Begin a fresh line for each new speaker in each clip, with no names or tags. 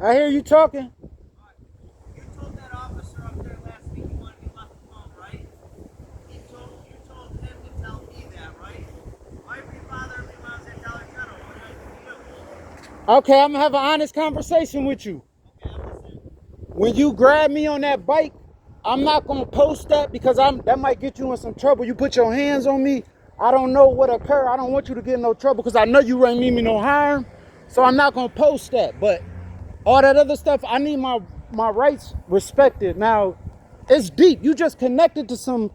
I hear you talking.
You told that officer up there last week you wanted me left alone, right? You told him to tell me that, right? Why were you bothering me when I was at Dollar General? What did I do?
Okay, I'm gonna have an honest conversation with you.
Okay, I'm listening.
When you grab me on that bike, I'm not gonna post that because that might get you in some trouble. You put your hands on me, I don't know what occurred. I don't want you to get in no trouble because I know you ain't mean me no harm. So I'm not gonna post that. But all that other stuff, I need my rights respected. Now, it's deep. You just connected to some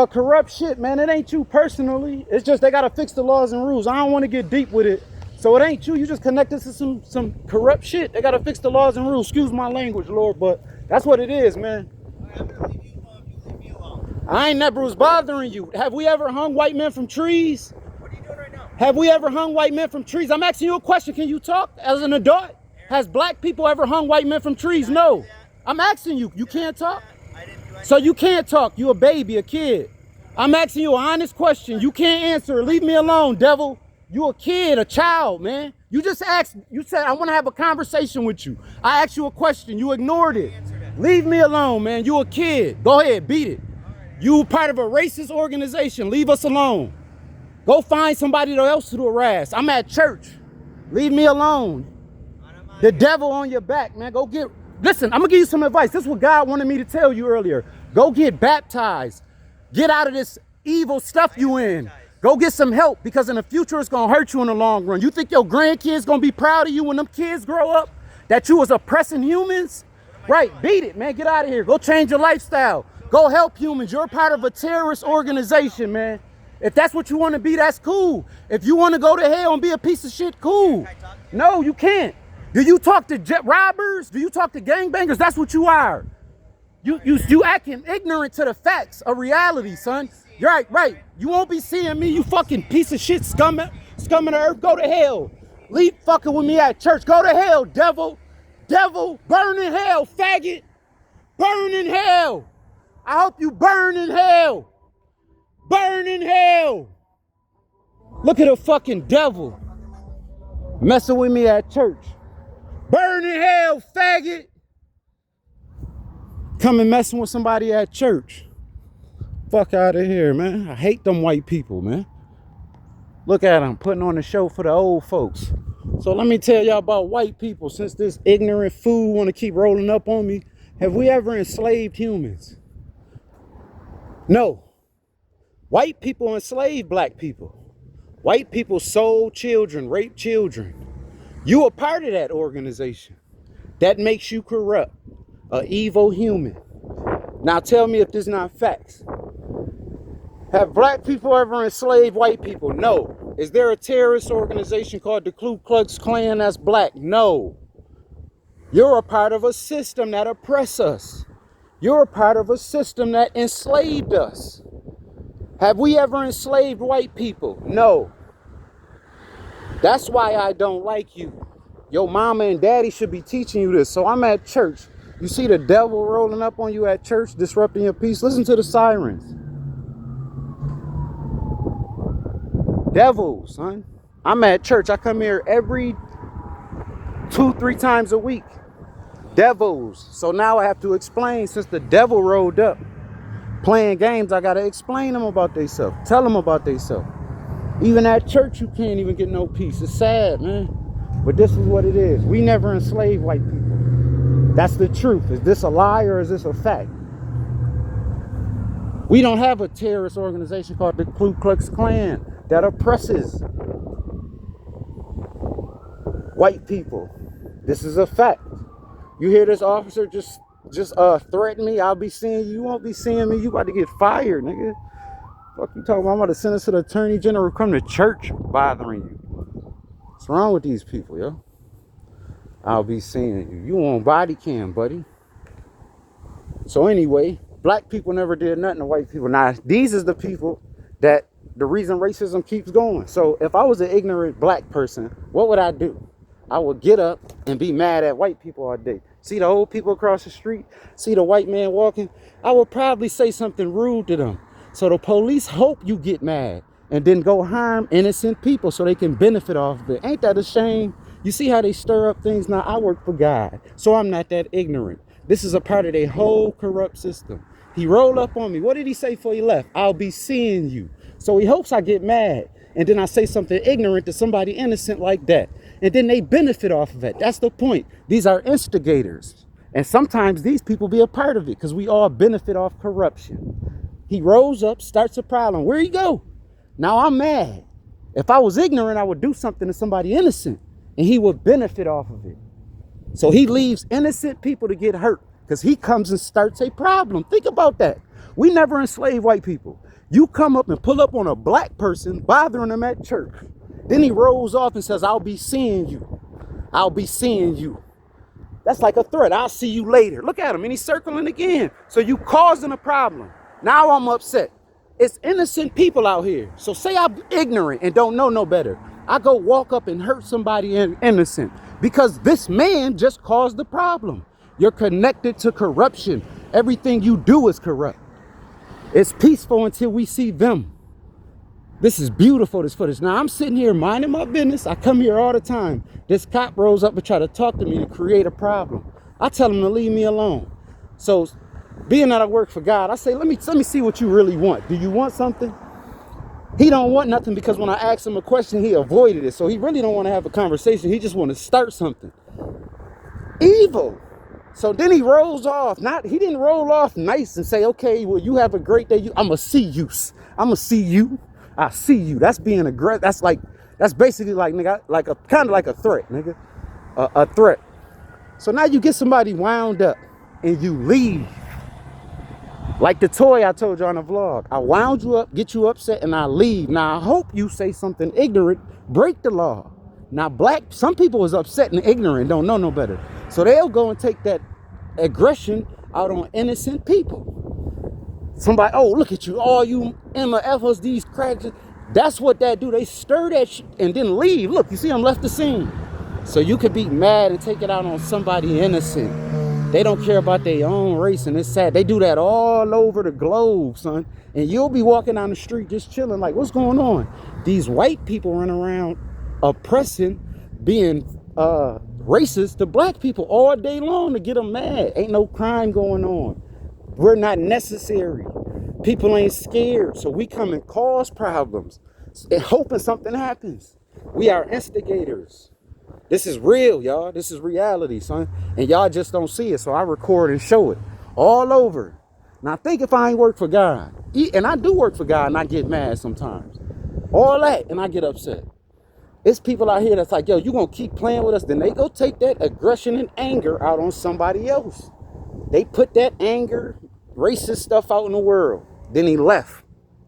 corrupt shit, man. It ain't you personally. It's just they gotta fix the laws and rules. I don't want to get deep with it. So it ain't you. You just connected to some corrupt shit. They gotta fix the laws and rules. Excuse my language, Lord, but that's what it is, man.
Alright, I'm gonna leave you alone if you leave me alone.
I ain't never was bothering you. Have we ever hung white men from trees?
What are you doing right now?
Have we ever hung white men from trees? I'm asking you a question. Can you talk as an adult? Has black people ever hung white men from trees? No. I'm asking you. You can't talk?
I didn't do anything.
So you can't talk. You a baby, a kid. I'm asking you an honest question. You can't answer. Leave me alone, devil. You a kid, a child, man. You just asked. You said, I want to have a conversation with you. I asked you a question. You ignored it. Leave me alone, man. You a kid. Go ahead, beat it. You part of a racist organization. Leave us alone. Go find somebody else to harass. I'm at church. Leave me alone. The devil on your back, man. Go get, listen, I'm gonna give you some advice. This is what God wanted me to tell you earlier. Go get baptized. Get out of this evil stuff you in. Go get some help because in the future it's gonna hurt you in the long run. You think your grandkids gonna be proud of you when them kids grow up? That you was oppressing humans? Right, beat it, man. Get out of here. Go change your lifestyle. Go help humans. You're part of a terrorist organization, man. If that's what you want to be, that's cool. If you want to go to hell and be a piece of shit, cool. No, you can't. Do you talk to jet robbers? Do you talk to gangbangers? That's what you are. You acting ignorant to the facts of reality, son. You're right. You won't be seeing me, you fucking piece of shit, scum of the earth. Go to hell. Leave fucking with me at church. Go to hell, devil. Devil, burn in hell, faggot. Burn in hell. I hope you burn in hell. Burn in hell. Look at a fucking devil messing with me at church. Burn in hell, faggot. Coming messing with somebody at church. Fuck out of here, man. I hate them white people, man. Look at them putting on a show for the old folks. So let me tell y'all about white people. Since this ignorant fool want to keep rolling up on me, have we ever enslaved humans? No. White people enslaved black people. White people sold children, raped children. You a part of that organization. That makes you corrupt, an evil human. Now tell me if this is not facts. Have black people ever enslaved white people? No. Is there a terrorist organization called the Ku Klux Klan that's black? No. You're a part of a system that oppresses us. You're a part of a system that enslaved us. Have we ever enslaved white people? No. That's why I don't like you. Your mama and daddy should be teaching you this. So I'm at church. You see the devil rolling up on you at church, disrupting your peace. Listen to the sirens. Devil, son. I'm at church. I come here every 2-3 times a week. Devils. So now I have to explain, since the devil rolled up playing games, I gotta explain them about themselves. Tell them about themselves. Even at church, you can't even get no peace. It's sad, man. But this is what it is. We never enslaved white people. That's the truth. Is this a lie or is this a fact? We don't have a terrorist organization called the Ku Klux Klan that oppresses white people. This is a fact. You hear this officer just threaten me, I'll be seeing you. You won't be seeing me. You about to get fired, nigga. Fuck you talking about? I'm about to send us to the attorney general, come to church bothering you. What's wrong with these people, yo? I'll be seeing you. You on body cam, buddy. So anyway, black people never did nothing to white people. Now, these is the people that the reason racism keeps going. So if I was an ignorant black person, what would I do? I would get up and be mad at white people all day. See the old people across the street, see the white man walking, I would probably say something rude to them. So the police hope you get mad and then go harm innocent people so they can benefit off of it. Ain't that a shame? You see how they stir up things? Now, I work for God, so I'm not that ignorant. This is a part of their whole corrupt system. He rolled up on me. What did he say before he left? I'll be seeing you. So he hopes I get mad. And then I say something ignorant to somebody innocent like that. And then they benefit off of it. That's the point. These are instigators. And sometimes these people be a part of it because we all benefit off corruption. He rose up, starts a problem. Where he go? Now I'm mad. If I was ignorant, I would do something to somebody innocent and he would benefit off of it. So he leaves innocent people to get hurt because he comes and starts a problem. Think about that. We never enslaved white people. You come up and pull up on a black person bothering them at church. Then he rolls off and says, I'll be seeing you. I'll be seeing you. That's like a threat. I'll see you later. Look at him. And he's circling again. So you causing a problem. Now I'm upset. It's innocent people out here. So say I'm ignorant and don't know no better. I go walk up and hurt somebody innocent because this man just caused the problem. You're connected to corruption. Everything you do is corrupt. It's peaceful until we see them. This is beautiful, this footage. Now I'm sitting here minding my business. I come here all the time. This cop rolls up and try to talk to me to create a problem. I tell him to leave me alone. So being that I work for God, I say, let me see what you really want. Do you want something? He don't want nothing because when I asked him a question, he avoided it. So he really don't want to have a conversation. He just want to start something. Evil. So then he rolls off. He didn't roll off nice and say, okay, well, you have a great day. I'm going to see you. I'm going to see you. I see you. That's being aggressive. That's basically like, nigga, like kind of like a threat, nigga. A threat. So now you get somebody wound up and you leave. Like the toy I told you on the vlog. I wound you up, get you upset, and I leave. Now I hope you say something ignorant, break the law. Now some people is upset and ignorant, don't know no better. So they'll go and take that aggression out on innocent people. Somebody, oh, look at you, all you Emma Effers, these cracks. That's what that do. They stir that shit and then leave. Look, you see them left the scene. So you could be mad and take it out on somebody innocent. They don't care about their own race, and it's sad. They do that all over the globe, son. And you'll be walking down the street just chilling like, what's going on? These white people run around oppressing, being racist to black people all day long to get them mad. Ain't no crime going on. We're not necessary. People ain't scared, so we come and cause problems and hoping something happens. We are instigators. This is real, y'all. This is reality, son. And y'all just don't see it, so I record and show it all over. Now think if I ain't work for God. And I do work for God and I get mad sometimes. All that and I get upset. It's people out here that's like, yo, you gonna keep playing with us? Then they go take that aggression and anger out on somebody else. They put that anger, racist stuff out in the world. Then he left.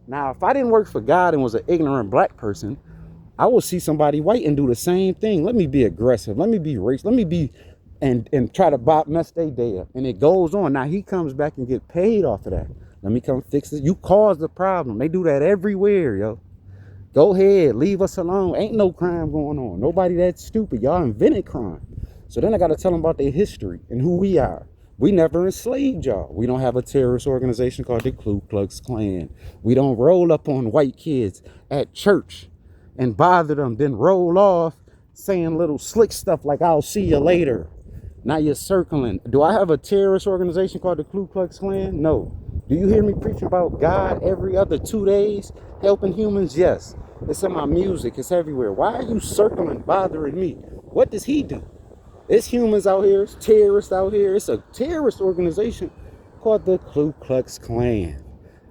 Now, if I didn't work for God and was an ignorant black person, I will see somebody white and do the same thing. Let me be aggressive. Let me be racist. Let me be and try to mess their day up. And it goes on. Now he comes back and get paid off of that. Let me come fix it. You caused the problem. They do that everywhere, yo. Go ahead. Leave us alone. Ain't no crime going on. Nobody that stupid. Y'all invented crime. So then I got to tell them about their history and who we are. We never enslaved y'all. We don't have a terrorist organization called the Ku Klux Klan. We don't roll up on white kids at church and bother them, then roll off saying little slick stuff like, I'll see you later. Now you're circling. Do I have a terrorist organization called the Ku Klux Klan? No. Do you hear me preaching about God every other 2 days, helping humans? Yes. It's in my music. It's everywhere. Why are you circling, bothering me? What does he do? It's humans out here. It's terrorists out here. It's a terrorist organization called the Ku Klux Klan.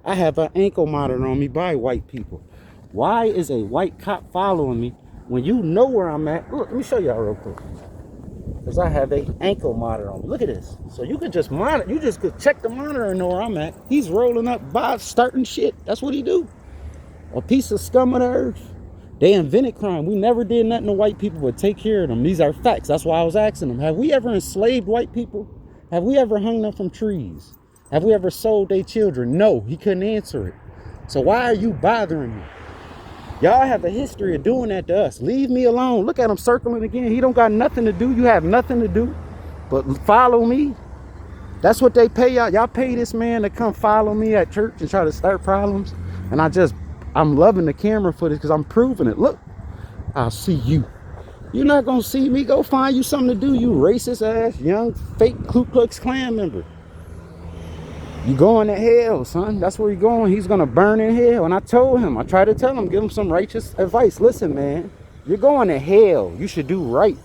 I have an ankle monitor on me by white people. Why is a white cop following me when you know where I'm at? Look, let me show y'all real quick. Because I have a ankle monitor on me. Look at this. So you could just monitor. You just could check the monitor and know where I'm at. He's rolling up by starting shit. That's what he do. A piece of scum of the earth. They invented crime. We never did nothing to white people but take care of them. These are facts. That's why I was asking them. Have we ever enslaved white people? Have we ever hung them from trees? Have we ever sold their children? No, he couldn't answer it. So why are you bothering me? Y'all have a history of doing that to us. Leave me alone. Look at him circling again. He don't got nothing to do. You have nothing to do but follow me. That's what they pay y'all. Y'all pay this man to come follow me at church and try to start problems. And I'm loving the camera footage because I'm proving it. Look, I'll see you. You're not gonna see me. Go find you something to do, you racist ass young fake Ku Klux Klan member. You going to hell, son. That's where you're going. He's gonna burn in hell. And I told him, I tried to tell him, give him some righteous advice. Listen, man, you're going to hell. You should do right.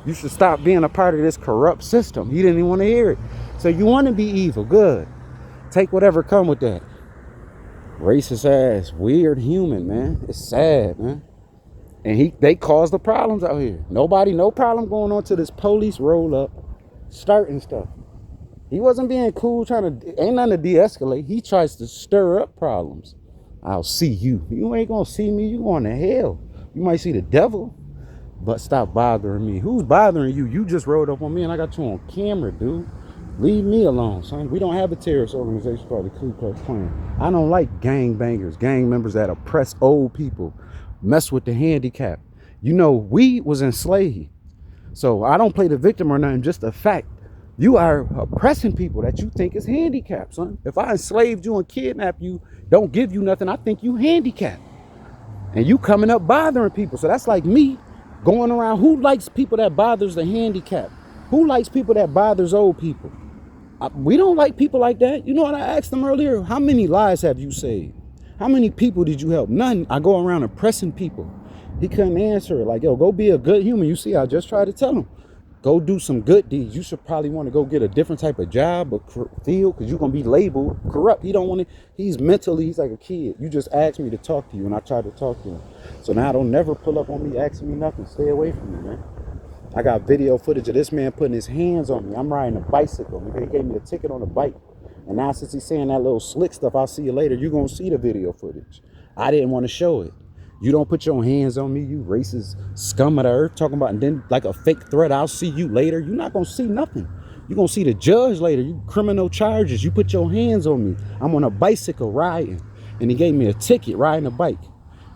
You should stop being a part of this corrupt system. He didn't even want to hear it. So you want to be evil, good. Take whatever come with that. Racist ass, weird human, man. It's sad, man. And they caused the problems out here. No problem going on till this police roll up, starting stuff. He wasn't being cool, ain't nothing to de-escalate. He tries to stir up problems. I'll see you. You ain't gonna see me, you going to hell. You might see the devil, but stop bothering me. Who's bothering you? You just rode up on me and I got you on camera, dude. Leave me alone, son. We don't have a terrorist organization called the Ku Klux Klan. I don't like gangbangers, gang members that oppress old people, mess with the handicapped. You know, we was enslaved. So I don't play the victim or nothing, just a fact. You are oppressing people that you think is handicapped, son. If I enslaved you and kidnapped you, don't give you nothing, I think you handicapped. And you coming up bothering people. So that's like me going around. Who likes people that bothers the handicapped? Who likes people that bothers old people? We don't like people like that. You know what I asked them earlier? How many lives have you saved? How many people did you help? None. I go around oppressing people. He couldn't answer it. Like, yo, go be a good human. You see, I just tried to tell him. Go do some good deeds. You should probably want to go get a different type of job or field because you're going to be labeled corrupt. He don't want to. He's like a kid. You just asked me to talk to you and I tried to talk to him. So now don't never pull up on me asking me nothing. Stay away from me, man. I got video footage of this man putting his hands on me. I'm riding a bicycle. He gave me a ticket on a bike. And now since he's saying that little slick stuff, I'll see you later, you're going to see the video footage. I didn't want to show it. You don't put your hands on me, you racist scum of the earth, talking about, and then like a fake threat, I'll see you later. You're not going to see nothing. You're going to see the judge later. You criminal charges. You put your hands on me. I'm on a bicycle riding. And he gave me a ticket riding a bike.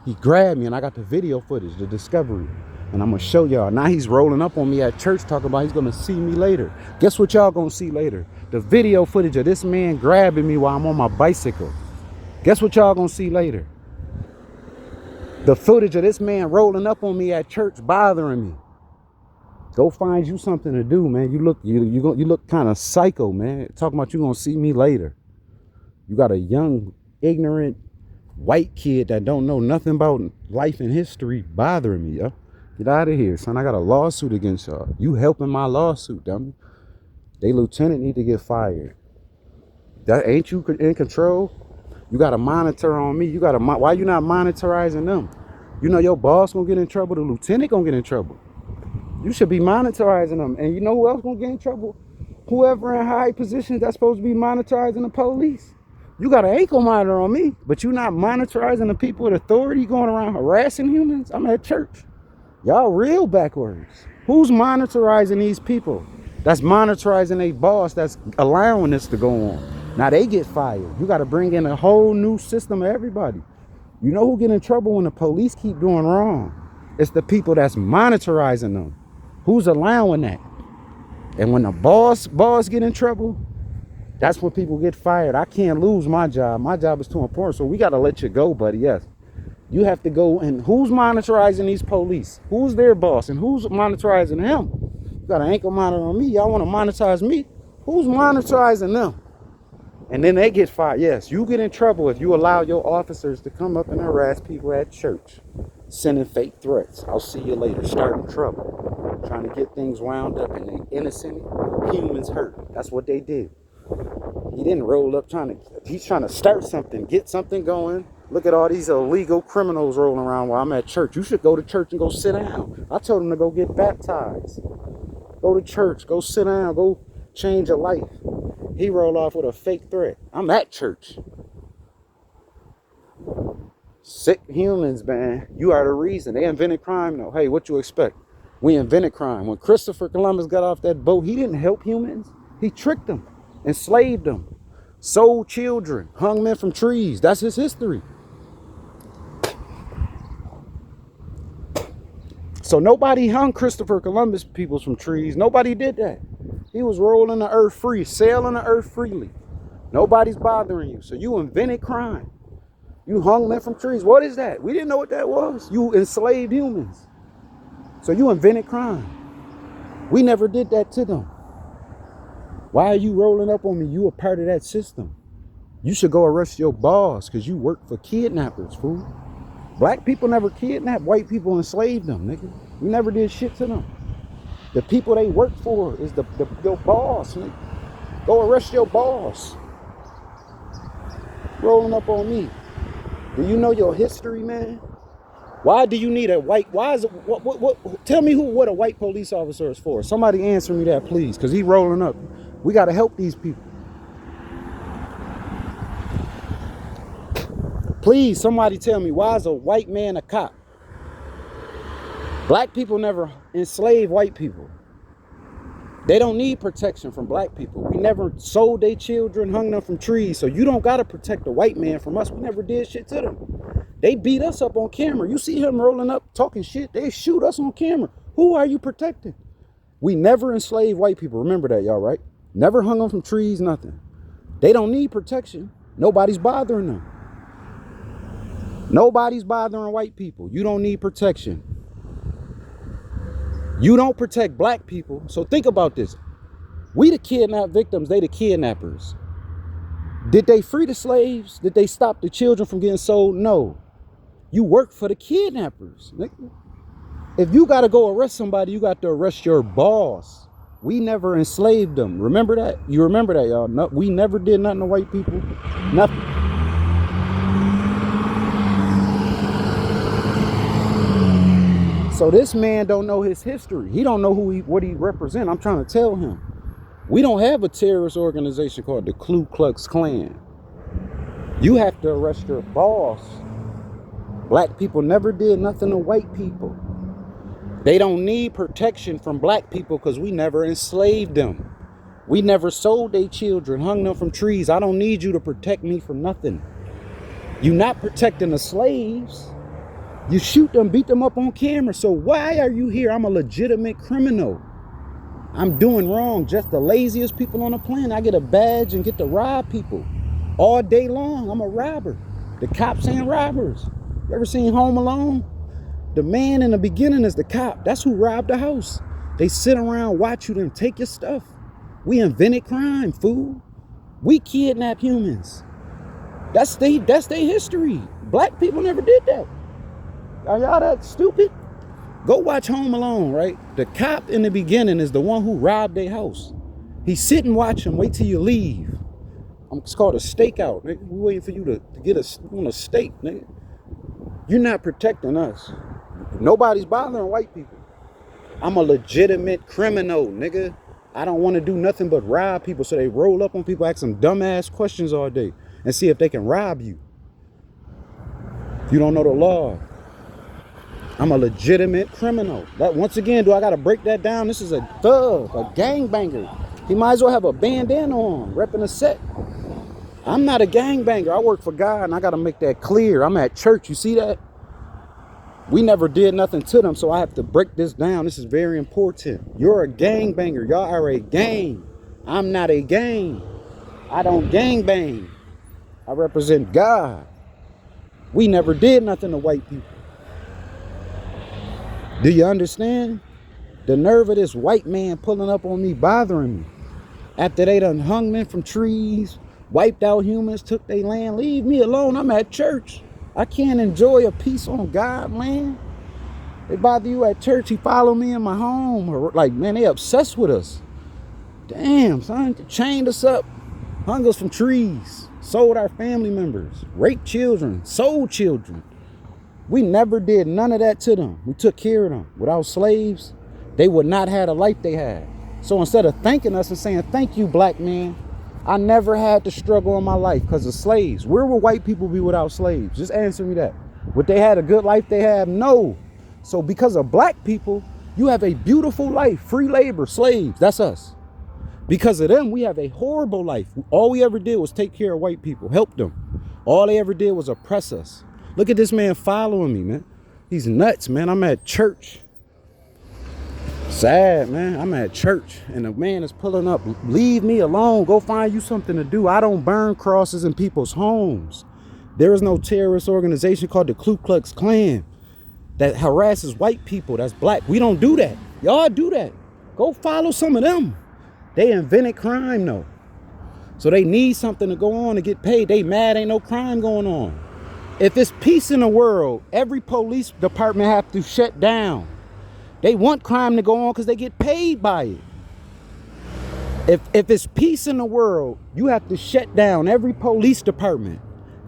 He grabbed me and I got the video footage, the discovery. And I'm going to show y'all. Now he's rolling up on me at church talking about he's going to see me later. Guess what y'all going to see later? The video footage of this man grabbing me while I'm on my bicycle. Guess what y'all going to see later? The footage of this man rolling up on me at church bothering me. Go find you something to do, man. You look kind of psycho, man. Talking about you going to see me later. You got a young, ignorant, white kid that don't know nothing about life and history bothering me, yo. Get out of here, son. I got a lawsuit against y'all. You helping my lawsuit, dummy. They lieutenant need to get fired. That ain't you in control? You got a monitor on me. Why you not monitorizing them? You know your boss gonna get in trouble. The lieutenant gonna get in trouble. You should be monitorizing them. And you know who else gonna get in trouble? Whoever in high positions that's supposed to be monitorizing the police. You got an ankle monitor on me, but you not monitorizing the people with authority going around harassing humans? I'm at church. Y'all real backwards. Who's monitorizing these people? That's monitorizing a boss that's allowing this to go on. Now they get fired. You got to bring in a whole new system of everybody. You know who get in trouble when the police keep doing wrong? It's the people that's monitorizing them. Who's allowing that? And when the boss get in trouble, that's when people get fired. I can't lose my job. My job is too important. So we got to let you go, buddy. Yes. You have to go. And who's monitorizing these police? Who's their boss? And who's monitorizing him? You got an ankle monitor on me. Y'all want to monetize me? Who's monitorizing them? And then they get fired. Yes, you get in trouble if you allow your officers to come up and harass people at church, sending fake threats. I'll see you later. Starting trouble. Trying to get things wound up and the innocent humans hurt. That's what they did. He didn't roll up he's trying to start something, get something going. Look at all these illegal criminals rolling around while I'm at church. You should go to church and go sit down. I told him to go get baptized. Go to church, go sit down, go change your life. He rolled off with a fake threat. I'm at church. Sick humans, man. You are the reason. They invented crime, though. Hey, what you expect? We invented crime. When Christopher Columbus got off that boat, he didn't help humans. He tricked them, enslaved them, sold children, hung men from trees. That's his history. So nobody hung Christopher Columbus peoples from trees. Nobody did that. He was rolling the earth free, sailing the earth freely. Nobody's bothering you. So you invented crime. You hung men from trees. What is that? We didn't know what that was. You enslaved humans. So you invented crime. We never did that to them. Why are you rolling up on me? You a part of that system. You should go arrest your boss because you work for kidnappers, fool. Black people never kidnapped white people, enslaved them, nigga. We never did shit to them. The people they work for is your boss, nigga. Go arrest your boss. Rolling up on me. Do you know your history, man? Why do you need a white, why is it, tell me what a white police officer is for. Somebody answer me that, please, because he rolling up. We got to help these people. Please, somebody tell me, why is a white man a cop? Black people never enslaved white people. They don't need protection from black people. We never sold their children, hung them from trees. So you don't got to protect the white man from us. We never did shit to them. They beat us up on camera. You see him rolling up, talking shit. They shoot us on camera. Who are you protecting? We never enslaved white people. Remember that, y'all, right? Never hung them from trees, nothing. They don't need protection. Nobody's bothering them. Nobody's bothering white people. You don't need protection. You don't protect black people. So think about this. We the kidnapped victims, they the kidnappers. Did they free the slaves? Did they stop the children from getting sold? No. You work for the kidnappers. If you got to go arrest somebody, you got to arrest your boss. We never enslaved them. Remember that? You remember that, y'all? No, we never did nothing to white people. Nothing. So this man don't know his history. He don't know what he represents. I'm trying to tell him. We don't have a terrorist organization called the Ku Klux Klan. You have to arrest your boss. Black people never did nothing to white people. They don't need protection from black people because we never enslaved them. We never sold their children, hung them from trees. I don't need you to protect me from nothing. You're not protecting the slaves. You shoot them, beat them up on camera. So why are you here? I'm a legitimate criminal. I'm doing wrong. Just the laziest people on the planet. I get a badge and get to rob people all day long. I'm a robber. The cops ain't robbers. You ever seen Home Alone? The man in the beginning is the cop. That's who robbed the house. They sit around, watch you, then take your stuff. We invented crime, fool. We kidnap humans. That's their history. Black people never did that. Are y'all that stupid? Go watch Home Alone, right? The cop in the beginning is the one who robbed their house. He sit and watch him, wait till you leave. It's called a stakeout, nigga. We waiting for you to get on a stake, nigga. You're not protecting us. Nobody's bothering white people. I'm a legitimate criminal, nigga. I don't want to do nothing but rob people. So they roll up on people, ask them dumbass questions all day and see if they can rob you. You don't know the law. I'm a legitimate criminal. That, once again, do I got to break that down? This is a thug, a gangbanger. He might as well have a bandana on, repping a set. I'm not a gangbanger. I work for God, and I got to make that clear. I'm at church. You see that? We never did nothing to them, so I have to break this down. This is very important. You're a gangbanger. Y'all are a gang. I'm not a gang. I don't gangbang. I represent God. We never did nothing to white people. Do you understand? The nerve of this white man pulling up on me, bothering me. After they done hung men from trees, wiped out humans, took their land. Leave me alone. I'm at church. I can't enjoy a peace on God, man. They bother you at church. He follow me in my home. Like, man, they obsessed with us. Damn, son. Chained us up. Hung us from trees. Sold our family members. Raped children. Sold children. We never did none of that to them. We took care of them. Without slaves, they would not have the life they had. So instead of thanking us and saying, thank you, black man, I never had to struggle in my life because of slaves. Where would white people be without slaves? Just answer me that. Would they had a good life they have? No. So because of black people, you have a beautiful life. Free labor, slaves, that's us. Because of them, we have a horrible life. All we ever did was take care of white people, help them. All they ever did was oppress us. Look at this man following me, man. He's nuts, man. I'm at church. Sad, man. I'm at church and the man is pulling up. Leave me alone. Go find you something to do. I don't burn crosses in people's homes. There is no terrorist organization called the Ku Klux Klan. that harasses white people, that's black. We don't do that. Y'all do that. Go follow some of them. They invented crime though. So they need something to go on to get paid. They mad ain't no crime going on. If it's peace in the world, every police department have to shut down. They want crime to go on because they get paid by it. If it's peace in the world, you have to shut down every police department.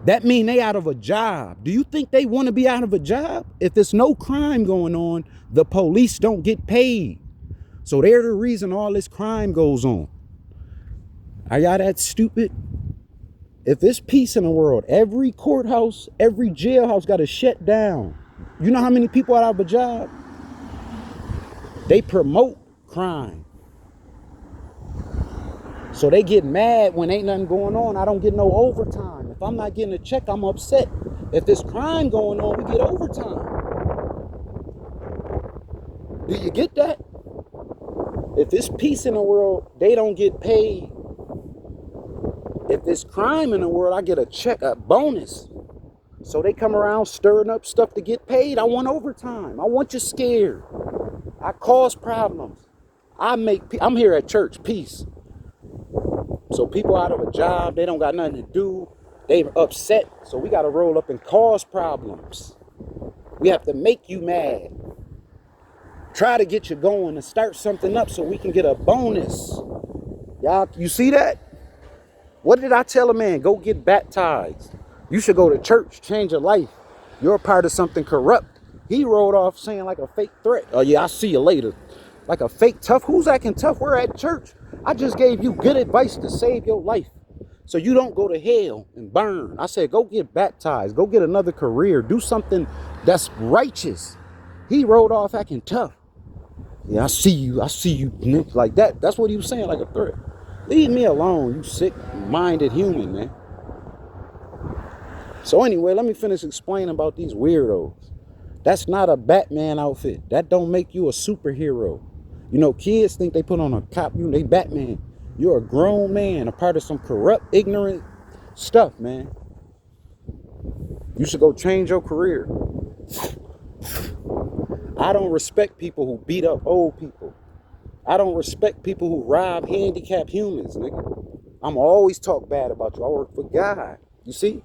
That means they out of a job. Do you think they want to be out of a job? If there's no crime going on, the police don't get paid. So they're the reason all this crime goes on. Are y'all that stupid? If it's peace in the world, every courthouse, every jailhouse got to shut down. You know how many people are out of a job? They promote crime. So they get mad when ain't nothing going on. I don't get no overtime. If I'm not getting a check, I'm upset. If there's crime going on, we get overtime. Do you get that? If there's peace in the world, they don't get paid. If there's crime in the world, I get a check, a bonus. So they come around stirring up stuff to get paid. I want overtime. I want you scared. I cause problems. I'm here at church, peace. So people out of a job, they don't got nothing to do. They upset. So we got to roll up and cause problems. We have to make you mad. Try to get you going and start something up so we can get a bonus. Y'all, you see that? What did I tell a man? Go get baptized. You should go to church, change your life. You're a part of something corrupt. He rolled off saying like a fake threat. Oh yeah, I'll see you later. Like a fake tough. Who's acting tough? We're at church. I just gave you good advice to save your life so you don't go to hell and burn. I said, go get baptized. Go get another career. Do something that's righteous. He rolled off acting tough. Yeah, I see you. Like that. That's what he was saying, like a threat. Leave me alone, you sick-minded human, man. So anyway, let me finish explaining about these weirdos. That's not a Batman outfit. That don't make you a superhero. You know, kids think they put on a cop, they Batman. You're a grown man, a part of some corrupt, ignorant stuff, man. You should go change your career. I don't respect people who beat up old people. I don't respect people who rob handicapped humans, nigga. I'm always talk bad about you. I work for God. You see?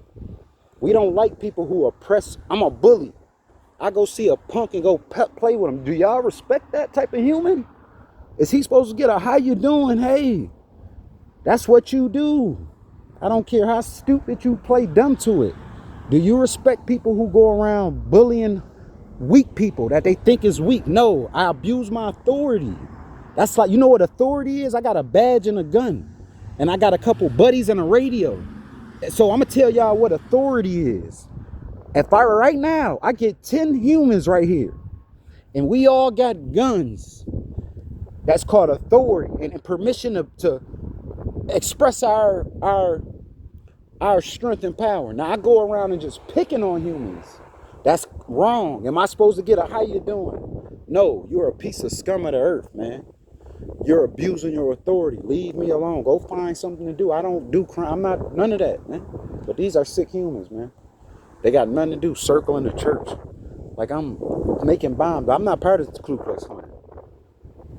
We don't like people who oppress. I'm a bully. I go see a punk and go play with him. Do y'all respect that type of human? Is he supposed to get a how you doing? Hey, that's what you do. I don't care how stupid you play dumb to it. Do you respect people who go around bullying weak people that they think is weak? No, I abuse my authority. That's like, you know what authority is? I got a badge and a gun. And I got a couple buddies and a radio. So I'm going to tell y'all what authority is. If I right now, I get 10 humans right here. And we all got guns. That's called authority and permission to express our strength and power. Now I go around and just picking on humans. That's wrong. Am I supposed to get a how you doing? No, you're a piece of scum of the earth, man. You're abusing your authority. Leave me alone. Go find something to do. I don't do crime. I'm not none of that, man. But these are sick humans, man. They got nothing to do circling the church. Like I'm making bombs. I'm not part of the Ku Klux Klan.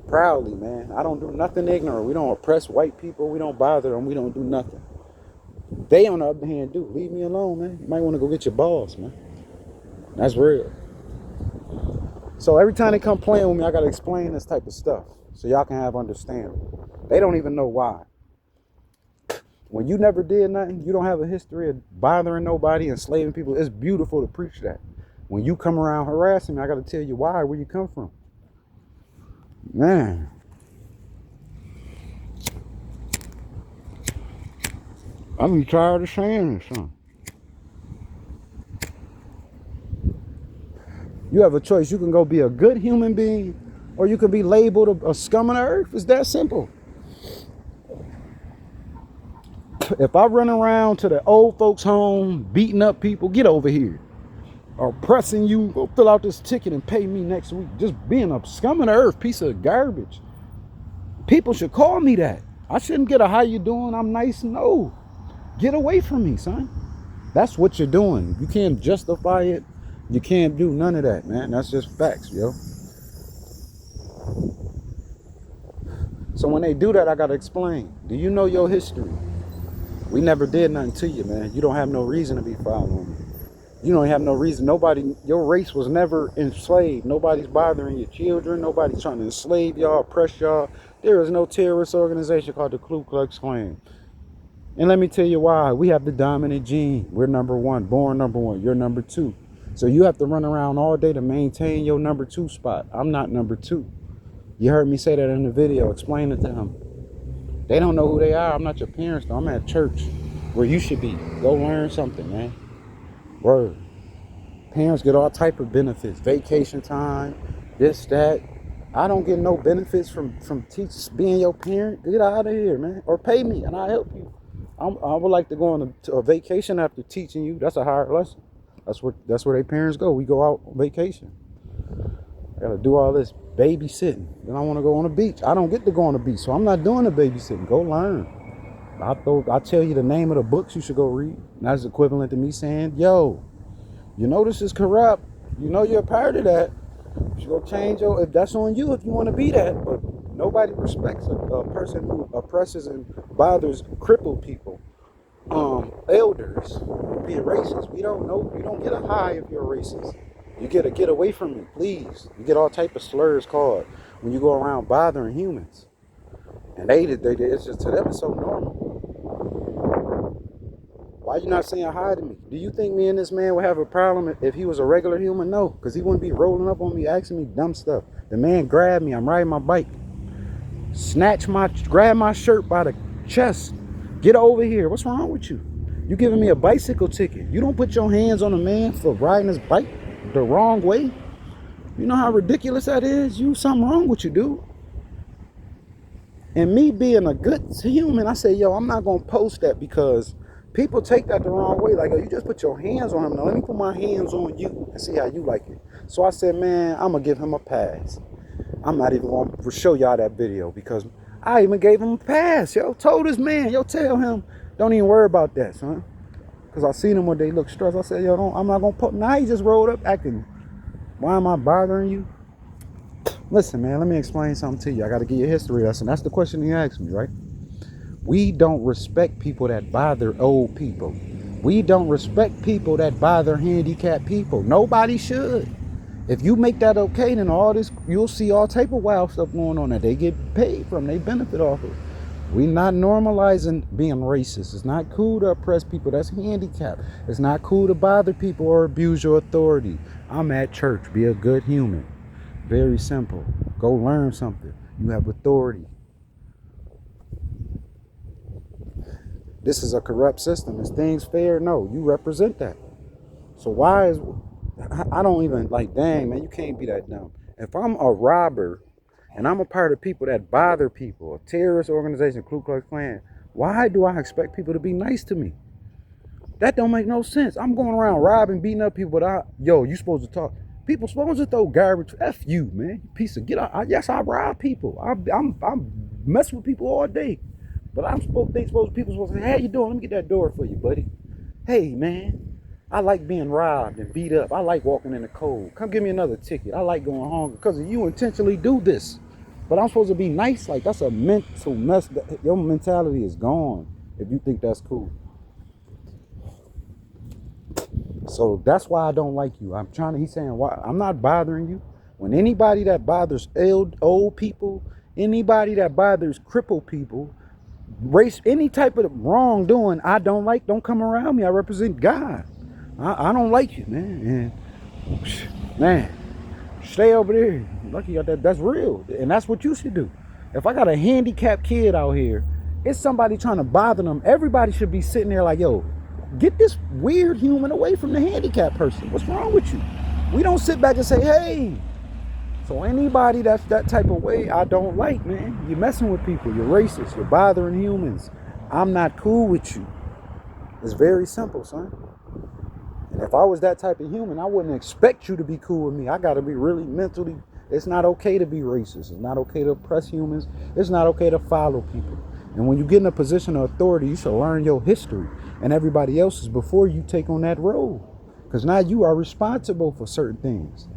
Proudly, man. I don't do nothing ignorant. We don't oppress white people. We don't bother them. We don't do nothing. They, on the other hand, do. Leave me alone, man. You might want to go get your balls, man. That's real. So every time they come playing with me, I got to explain this type of stuff so y'all can have understanding. They don't even know why. When you never did nothing, you don't have a history of bothering nobody, enslaving people. It's beautiful to preach that. When you come around harassing me, I got to tell you why, where you come from. Man. I'm tired of saying this, son. You have a choice. You can go be a good human being, or you can be labeled a scum of the earth. It's that simple. If I run around to the old folks' home, beating up people, get over here. Or pressing you, go fill out this ticket and pay me next week. Just being a scum of the earth, piece of garbage. People should call me that. I shouldn't get a how you doing, I'm nice. No. Get away from me, son. That's what you're doing. You can't justify it. You can't do none of that, man. That's just facts, yo. So when they do that, I gotta explain. Do you know your history? We never did nothing to you, man. You don't have no reason to be following me. You don't have no reason. Nobody, your race was never enslaved. Nobody's bothering your children. Nobody's trying to enslave y'all, oppress y'all. There is no terrorist organization called the Ku Klux Klan. And let me tell you why. We have the dominant gene. We're number one, born number one. You're number two. So you have to run around all day to maintain your number two spot. I'm not number two. You heard me say that in the video. Explain it to them. They don't know who they are. I'm not your parents, though. I'm at church where you should be. Go learn something, man. Word. Parents get all type of benefits. Vacation time, this, that. I don't get no benefits from being your parent. Get out of here, man. Or pay me and I'll help you. I would like to go on a vacation after teaching you. That's a hard lesson. That's where their parents go. We go out on vacation. I gotta do all this babysitting. Then I want to go on the beach. I don't get to go on the beach, so I'm not doing the babysitting. Go learn. I'll tell you the name of the books you should go read. And that's equivalent to me saying, yo, you know this is corrupt. You know you're a part of that. You should go change your, if that's on you, if you want to be that. But nobody respects a person who oppresses and bothers crippled people. Elders being racist. We don't know. You don't get a high if you're racist. You get away from me, please. You get all type of slurs called when you go around bothering humans. And it's just, to them it's so normal. Why you not saying hi to me? Do you think me and this man would have a problem if he was a regular human? No, because he wouldn't be rolling up on me asking me dumb stuff. The man grabbed me. I'm riding my bike. Grab my shirt by the chest. Get over here. What's wrong with you? You giving me a bicycle ticket. You don't put your hands on a man for riding his bike the wrong way. You know how ridiculous that is? Something wrong with you, dude. And me being a good human, I say, yo, I'm not going to post that because people take that the wrong way. Like, oh, you just put your hands on him. Now, let me put my hands on you and see how you like it. So I said, man, I'm going to give him a pass. I'm not even going to show y'all that video because I even gave him a pass. Yo, told this man, yo, tell him, don't even worry about that, son. Because I seen him when they look stressed. I said, yo, I'm not going to post. Now he just rolled up acting, why am I bothering you? Listen, man, let me explain something to you. I got to give you a history lesson. That's the question he asked me, right? We don't respect people that bother old people. We don't respect people that bother handicapped people. Nobody should. If you make that okay, then all this, you'll see all type of wild stuff going on that they get paid from, they benefit off of. We're not normalizing being racist. It's not cool to oppress people that's handicapped. It's not cool to bother people or abuse your authority. I'm at church. Be a good human. Very simple. Go learn something. You have authority. This is a corrupt system. Is things fair? No. You represent that. So why is... I don't even, like, dang, man, you can't be that dumb. If I'm a robber and I'm a part of people that bother people, a terrorist organization, Ku Klux Klan, why do I expect people to be nice to me? That don't make no sense. I'm going around robbing, beating up people, but you supposed to talk. People supposed to throw garbage. F you, man. Piece of, get out. Yes, I rob people. I'm messing with people all day. But people supposed to say, hey, how you doing? Let me get that door for you, buddy. Hey, man. I like being robbed and beat up. I like walking in the cold. Come give me another ticket. I like going hungry because you intentionally do this. But I'm supposed to be nice. Like, that's a mental mess. Your mentality is gone if you think that's cool. So that's why I don't like you. He's saying, why? I'm not bothering you. When anybody that bothers old people, anybody that bothers crippled people, race, any type of wrongdoing, I don't like, don't come around me. I represent God. I don't like you, man. And, man, stay over there. Lucky you got that. That's real. And that's what you should do. If I got a handicapped kid out here, it's somebody trying to bother them. Everybody should be sitting there like, yo, get this weird human away from the handicapped person. What's wrong with you? We don't sit back and say, hey. So anybody that's that type of way, I don't like, man. You're messing with people. You're racist. You're bothering humans. I'm not cool with you. It's very simple, son. And if I was that type of human, I wouldn't expect you to be cool with me. I got to be really mentally. It's not okay to be racist. It's not okay to oppress humans. It's not okay to follow people. And when you get in a position of authority, you should learn your history and everybody else's before you take on that role. Because now you are responsible for certain things.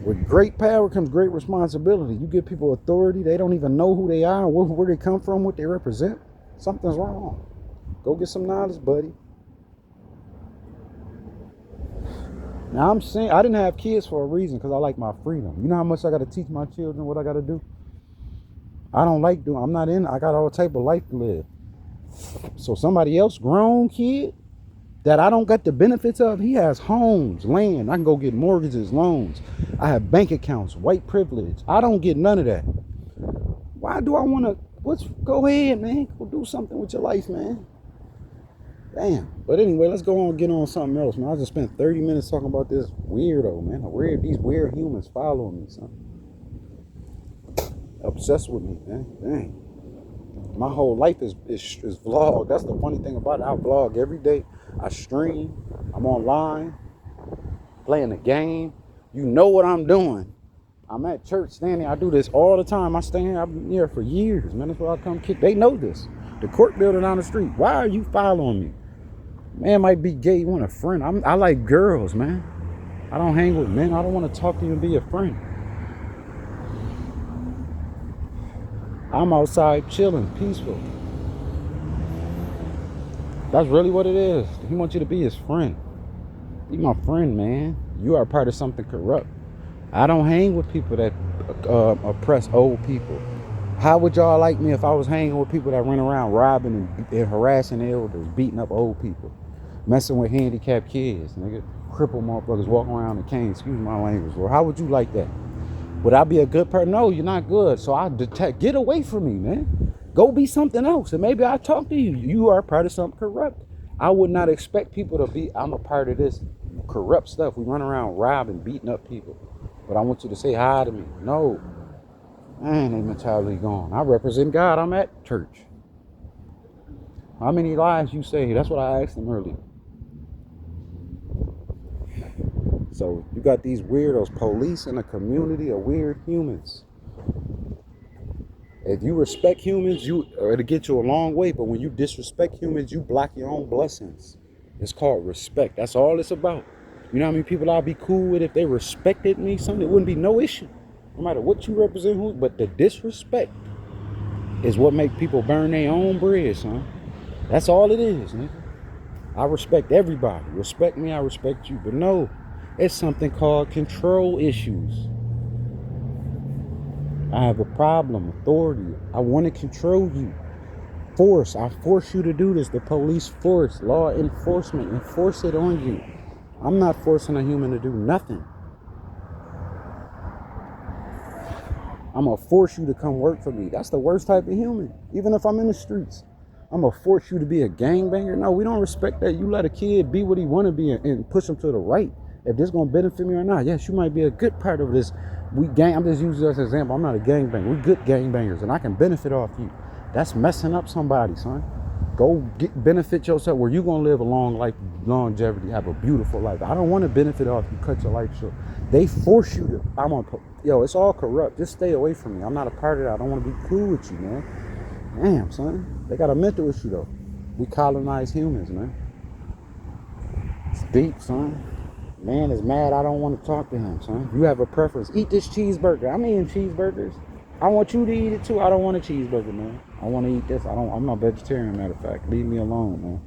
With great power comes great responsibility. You give people authority, they don't even know who they are, where they come from, what they represent. Something's wrong. Go get some knowledge, buddy. Now I'm saying I didn't have kids for a reason, because I like my freedom. You know how much I got to teach my children what I got to do? I don't like doing, I got all type of life to live. So somebody else, grown kid, that I don't get the benefits of, he has homes, land. I can go get mortgages, loans. I have bank accounts, white privilege. I don't get none of that. Why do I want to, go ahead, man. Go do something with your life, man. Damn. But anyway, let's go on and get on something else, man. I just spent 30 minutes talking about this weirdo, man. These weird humans following me, son. Obsessed with me, man. Dang. My whole life is vlog. That's the funny thing about it. I vlog every day. I stream. I'm online. Playing the game. You know what I'm doing. I'm at church standing. I do this all the time. I've been here for years, man. That's where I come kick. They know this. The court building down the street. Why are you following me? Man might be gay. You want a friend. I like girls, man. I don't hang with men. I don't want to talk to you and be a friend. I'm outside chilling, peaceful. That's really what it is. He wants you to be his friend. Be my friend, man. You are part of something corrupt. I don't hang with people that oppress old people. How would y'all like me if I was hanging with people that run around robbing and harassing elders, beating up old people, messing with handicapped kids, nigga, crippled motherfuckers walking around in canes? Excuse my language. Well, how would you like that? Would I be a good person? No, you're not good. So I detect. Get away from me, man. Go be something else, and maybe I'll talk to you. You are part of something corrupt. I would not expect people to be. I'm a part of this corrupt stuff. We run around robbing, beating up people, but I want you to say hi to me. No, man, they mentality gone. I represent God. I'm at church. How many lives you say? That's what I asked them earlier. So you got these weirdos, police in a community of weird humans. If you respect humans, it'll get you a long way. But when you disrespect humans, you block your own blessings. It's called respect. That's all it's about. You know how many people I'd be cool with if they respected me? Something, it wouldn't be no issue. No matter what you represent, but the disrespect is what make people burn their own bridge, son. That's all it is, nigga. I respect everybody. Respect me, I respect you. But no, it's something called control issues. I have a problem, authority. I want to control you. Force, I force you to do this. The police force, law enforcement, enforce it on you. I'm not forcing a human to do nothing. I'm going to force you to come work for me. That's the worst type of human. Even if I'm in the streets, I'm going to force you to be a gangbanger. No, we don't respect that. You let a kid be what he want to be and push him to the right. If this going to benefit me or not, yes, you might be a good part of this. I'm just using this as an example. I'm not a gangbanger. We're good gangbangers, and I can benefit off you. That's messing up somebody, son. Go benefit yourself where you're going to live a long life, longevity, have a beautiful life. I don't want to benefit off you, cut your life short. They force you to, it's all corrupt. Just stay away from me. I'm not a part of that. I don't want to be cool with you, man. Damn, son. They got a mental issue, though. We colonize humans, man. It's deep, son. Man is mad. I don't want to talk to him, son. You have a preference. Eat this cheeseburger. I'm eating cheeseburgers. I want you to eat it too. I don't want a cheeseburger, man. I want to eat this. I'm not vegetarian, matter of fact. Leave me alone, man.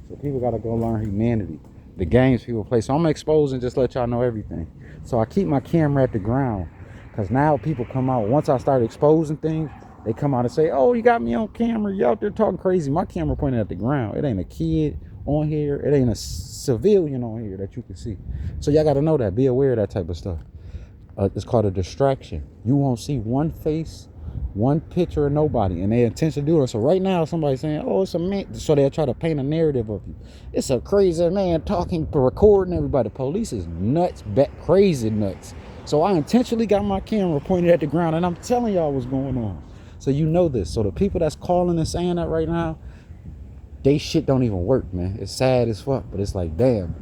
So people got to go learn humanity. The games people play. So I'm exposing, just let y'all know everything. So I keep my camera at the ground. Because now people come out. Once I start exposing things, they come out and say, oh, you got me on camera. You out there talking crazy. My camera pointed at the ground. It ain't a kid on here. It ain't a civilian on here that you can see. So y'all got to know that. Be aware of that type of stuff. It's called a distraction. You won't see one face, one picture of nobody, and they intentionally do it. So right now, somebody's saying, oh, it's a man. So they'll try to paint a narrative of you. It's a crazy man talking, recording everybody. The police is nuts, crazy nuts. So I intentionally got my camera pointed at the ground, and I'm telling y'all what's going on. So you know this. So the people that's calling and saying that right now, they shit don't even work, man. It's sad as fuck, but it's like, damn.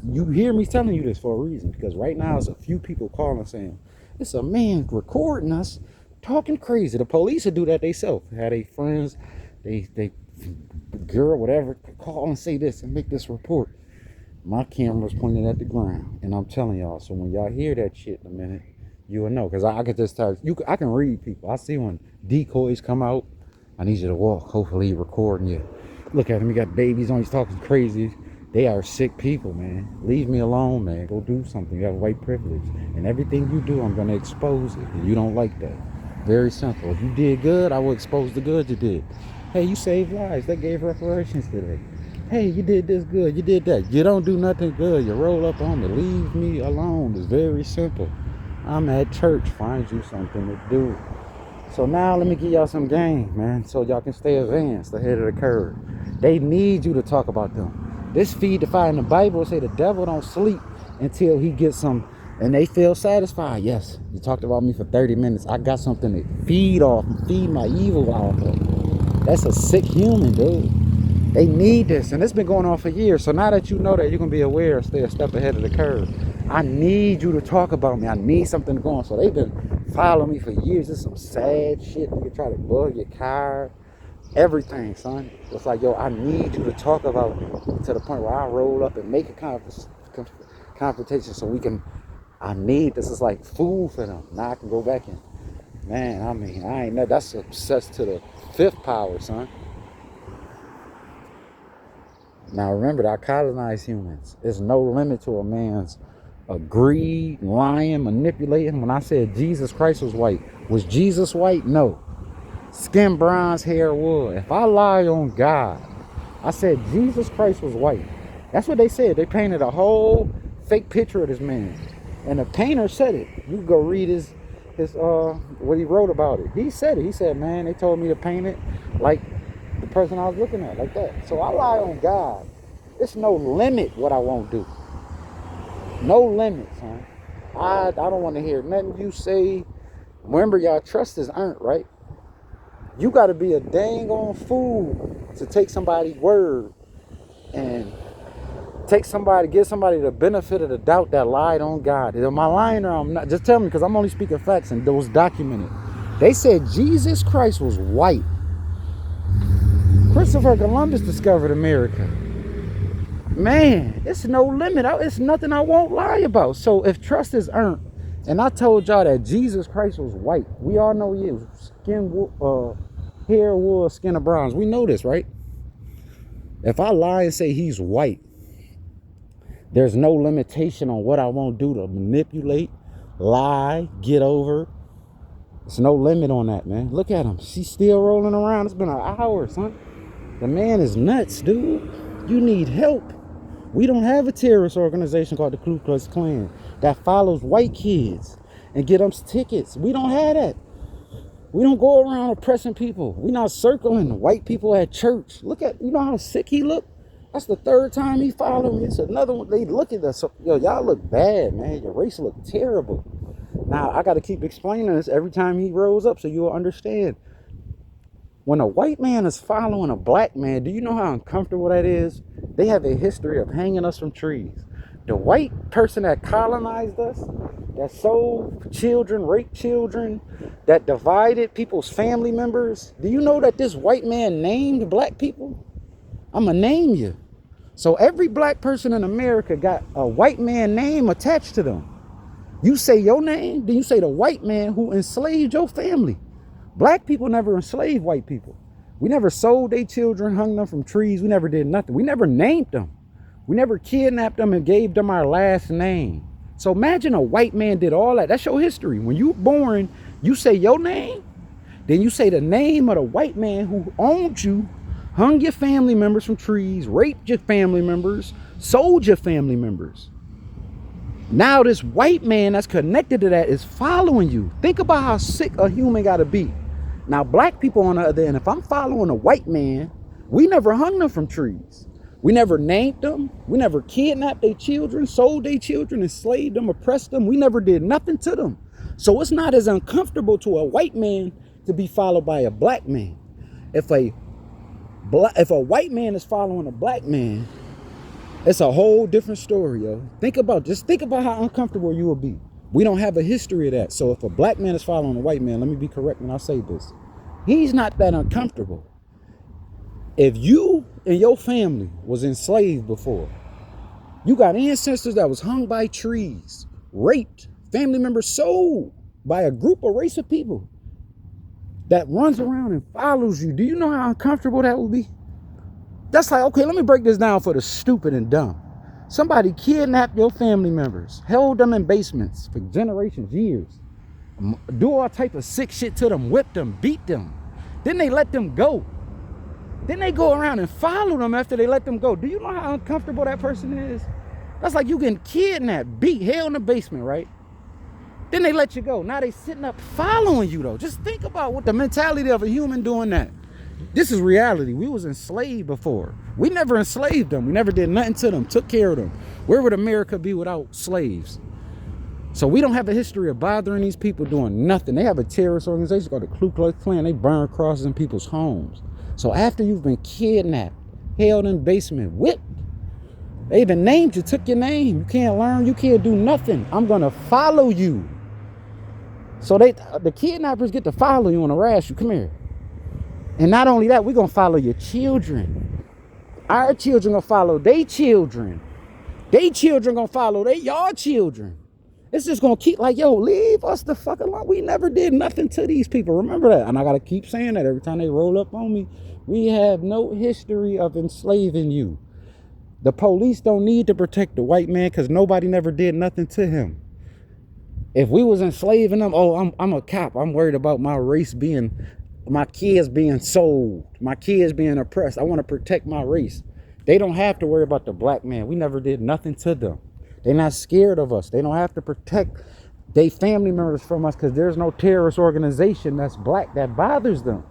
You hear me telling you this for a reason, because right now there's a few people calling saying, it's a man recording us talking crazy. The police will do that themselves. Had they friends, they girl, whatever, call and say this and make this report. My camera's pointed at the ground, and I'm telling y'all. So when y'all hear that shit in a minute, you will know. Cause I could just tell you. I can read people. I see when decoys come out. I need you to walk. Hopefully, he recording you. Look at him. He got babies on. He's talking crazy. They are sick people, man. Leave me alone, man. Go do something. You have white privilege, and everything you do, I'm gonna expose it. And you don't like that. Very simple. If you did good, I will expose the good you did. Hey, you saved lives. They gave reparations today. Hey, you did this good, you did that. You don't do nothing good, you roll up on me. Leave me alone. It's very simple. I'm at church, find you something to do. So now let me give y'all some game, man, so y'all can stay advanced ahead of the curve. They need you to talk about them. This feed the fire in the Bible say the devil don't sleep until he gets some, and they feel satisfied. Yes, you talked about me for 30 minutes. I got something to feed off, feed my evil off of. That's a sick human, dude. They need this, and it's been going on for years. So now that you know that, you're gonna be aware, stay a step ahead of the curve. I need you to talk about me. I need something to go on. So they've been following me for years. This is some sad shit. Nigga try to bug your car, everything, son. It's like, yo, I need you to talk about me to the point where I roll up and make a confrontation so we can. I need this. Is like food for them. Now I can go back and, man, I mean, I ain't know. That's obsessed to the fifth power, son. Now remember that I colonized humans. There's no limit to a man's greed, lying, manipulating. When I said Jesus Christ was Jesus white? No. Skin, bronze, hair, wood. If I lie on God, I said Jesus Christ was white. That's what they said. They painted a whole fake picture of this man. And the painter said it. You can go read his what he wrote about it. He said it. He said, man, they told me to paint it like the person I was looking at, like that. So I lie on God. There's no limit what I won't do. No limit, son. I don't want to hear nothing you say. Remember, y'all, trust is earned, right? You got to be a dang on fool to take somebody's word and give somebody the benefit of the doubt that lied on God. Am I lying or I'm not? Just tell me, because I'm only speaking facts and those documented. They said Jesus Christ was white. Christopher Columbus discovered America. Man, it's no limit. It's nothing I won't lie about. So if trust is earned, and I told y'all that Jesus Christ was white. We all know he is hair, wool, skin of bronze. We know this, right? If I lie and say he's white, there's no limitation on what I won't do to manipulate, lie, get over. There's no limit on that, man. Look at him. She's still rolling around. It's been an hour, son. The man is nuts, dude. You need help. We don't have a terrorist organization called the Ku Klux Klan that follows white kids and get them tickets. We don't have that. We don't go around oppressing people. We're not circling white people at church. Look at, you know how sick he looked? That's the third time he followed me. It's another one. They look at us. Yo, y'all look bad, man. Your race look terrible. Now, I got to keep explaining this every time he rose up so you'll understand. When a white man is following a black man, do you know how uncomfortable that is? They have a history of hanging us from trees. The white person that colonized us, that sold children, raped children, that divided people's family members. Do you know that this white man named black people? I'm going to name you. So every black person in America got a white man name attached to them. You say your name, then you say the white man who enslaved your family. Black people never enslaved white people. We never sold their children, hung them from trees. We never did nothing. We never named them. We never kidnapped them and gave them our last name. So imagine a white man did all that. That's your history. When you born, you say your name, then you say the name of the white man who owned you, hung your family members from trees, raped your family members, sold your family members. Now this white man that's connected to that is following you. Think about how sick a human got to be. Now, black people on the other end, if I'm following a white man, we never hung them from trees. We never named them. We never kidnapped their children, sold their children, enslaved them, oppressed them. We never did nothing to them. So it's not as uncomfortable to a white man to be followed by a black man. If a white man is following a black man, it's a whole different story, yo. Think about how uncomfortable you will be. We don't have a history of that. So if a black man is following a white man, let me be correct when I say this. He's not that uncomfortable. If you and your family was enslaved before, You got ancestors that was hung by trees, raped, family members sold by a group or race of people that runs around and follows you. Do you know how uncomfortable that would be? That's like, okay, let me break this down for the stupid and dumb. Somebody kidnapped your family members, held them in basements for generations, years, do all type of sick shit to them, whipped them, beat them. Then they let them go. Then they go around and follow them after they let them go. Do you know how uncomfortable that person is? That's like you getting kidnapped, beat, held in the basement, right? Then they let you go. Now they sitting up following you though. Just think about what the mentality of a human doing that. This is reality. We was enslaved before. We never enslaved them. We never did nothing to them, took care of them. Where would America be without slaves? So we don't have a history of bothering these people doing nothing. They have a terrorist organization called the Ku Klux Klan. They burn crosses in people's homes. So after you've been kidnapped, held in basement, whipped, they even named you, took your name. You can't learn, you can't do nothing. I'm gonna follow you. So the kidnappers get to follow you and harass you. Come here. And not only that, we're gonna follow your children. Our children gonna follow their children. They children gonna follow y'all children. It's just gonna keep like, yo, leave us the fuck alone. We never did nothing to these people. Remember that. And I gotta keep saying that every time they roll up on me. We have no history of enslaving you. The police don't need to protect the white man because nobody never did nothing to him. If we was enslaving them, oh, I'm a cop. I'm worried about my race my kids being sold, my kids being oppressed. I want to protect my race. They don't have to worry about the black man. We never did nothing to them. They're not scared of us. They don't have to protect their family members from us because there's no terrorist organization that's black that bothers them.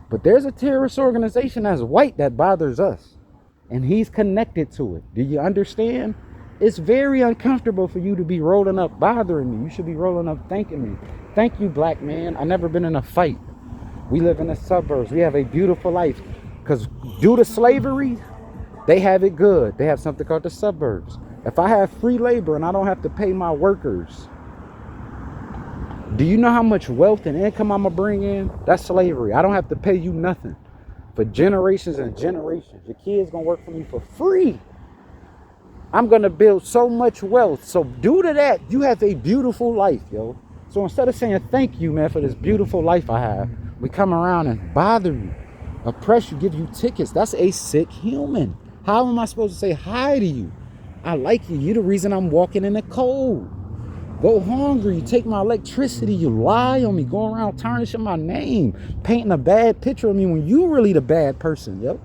But there's a terrorist organization that's white that bothers us. And he's connected to it. Do you understand? It's very uncomfortable for you to be rolling up bothering me. You should be rolling up thanking me. Thank you, black man. I've never been in a fight. We live in the suburbs. We have a beautiful life. Because due to slavery, they have it good. They have something called the suburbs. If I have free labor and I don't have to pay my workers, do you know how much wealth and income I'm going to bring in? That's slavery. I don't have to pay you nothing for generations and generations. Your kids going to work for me for free. I'm going to build so much wealth. So due to that, you have a beautiful life, yo. So instead of saying thank you, man, for this beautiful life I have, we come around and bother you, oppress you, give you tickets. That's a sick human. How am I supposed to say hi to you? I like you. You're the reason I'm walking in the cold. Go hungry. You take my electricity. You lie on me. Go around tarnishing my name, painting a bad picture of me when you really the bad person, yo.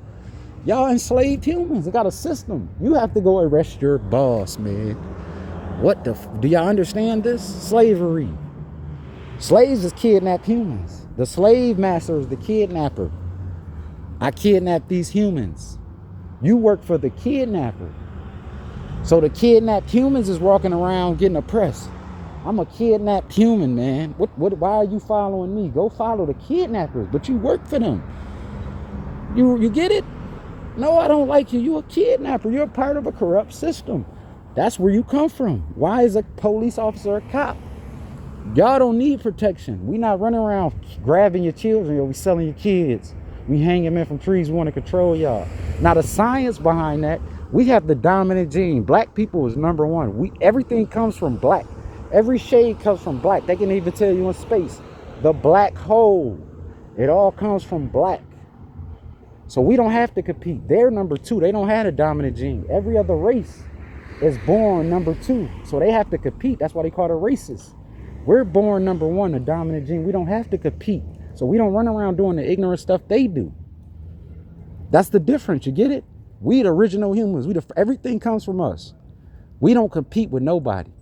Y'all enslaved humans. They got a system. You have to go arrest your boss, man. What the do y'all understand this? Slavery. Slaves is kidnap humans. The slave master is the kidnapper. I kidnap these humans. You work for the kidnapper. So the kidnapped humans is walking around getting oppressed. I'm a kidnapped human, man. Why are you following me? Go follow the kidnappers, but you work for them. You get it? No, I don't like you. You're a kidnapper. You're a part of a corrupt system. That's where you come from. Why is a police officer a cop? Y'all don't need protection. We not running around grabbing your children or we selling your kids. We hanging men from trees. We want to control y'all. Now the science behind that, we have the dominant gene. Black people is number one. Everything comes from black. Every shade comes from black. They can even tell you in space. The black hole. It all comes from black. So we don't have to compete. They're number two. They don't have a dominant gene. Every other race is born number two. So they have to compete. That's why they call it racist. We're born number one, the dominant gene. We don't have to compete. So we don't run around doing the ignorant stuff they do. That's the difference. You get it? We the original humans. Everything comes from us. We don't compete with nobody.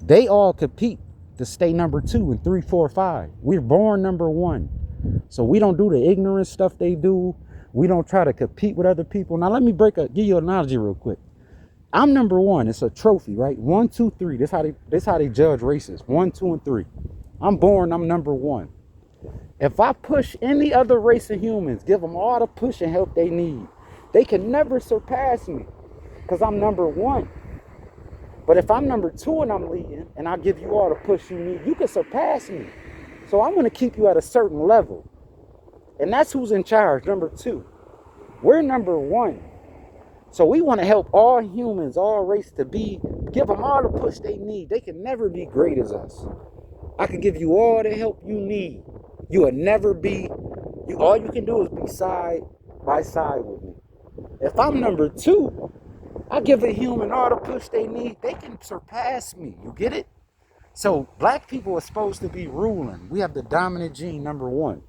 They all compete to stay number 2 and 3, 4, 5. We're born number 1. So we don't do the ignorant stuff they do. We don't try to compete with other people. Now let me give you an analogy real quick. I'm number 1. It's a trophy, right? 1, 2, 3. This how they judge races. 1, 2, and 3. I'm number 1. If I push any other race of humans, give them all the push and help they need, they can never surpass me because I'm number 1. But if I'm number 2 and I'm leading and I give you all the push you need, you can surpass me. So I'm going to keep you at a certain level. And that's who's in charge, number 2. We're number 1. So we want to help all humans, all race give them all the push they need. They can never be great as us. I can give you all the help you need. You will never be, all you can do is be side by side with me. If I'm number 2, I give a human all the push they need. They can surpass me. You get it? So black people are supposed to be ruling. We have the dominant gene, number 1.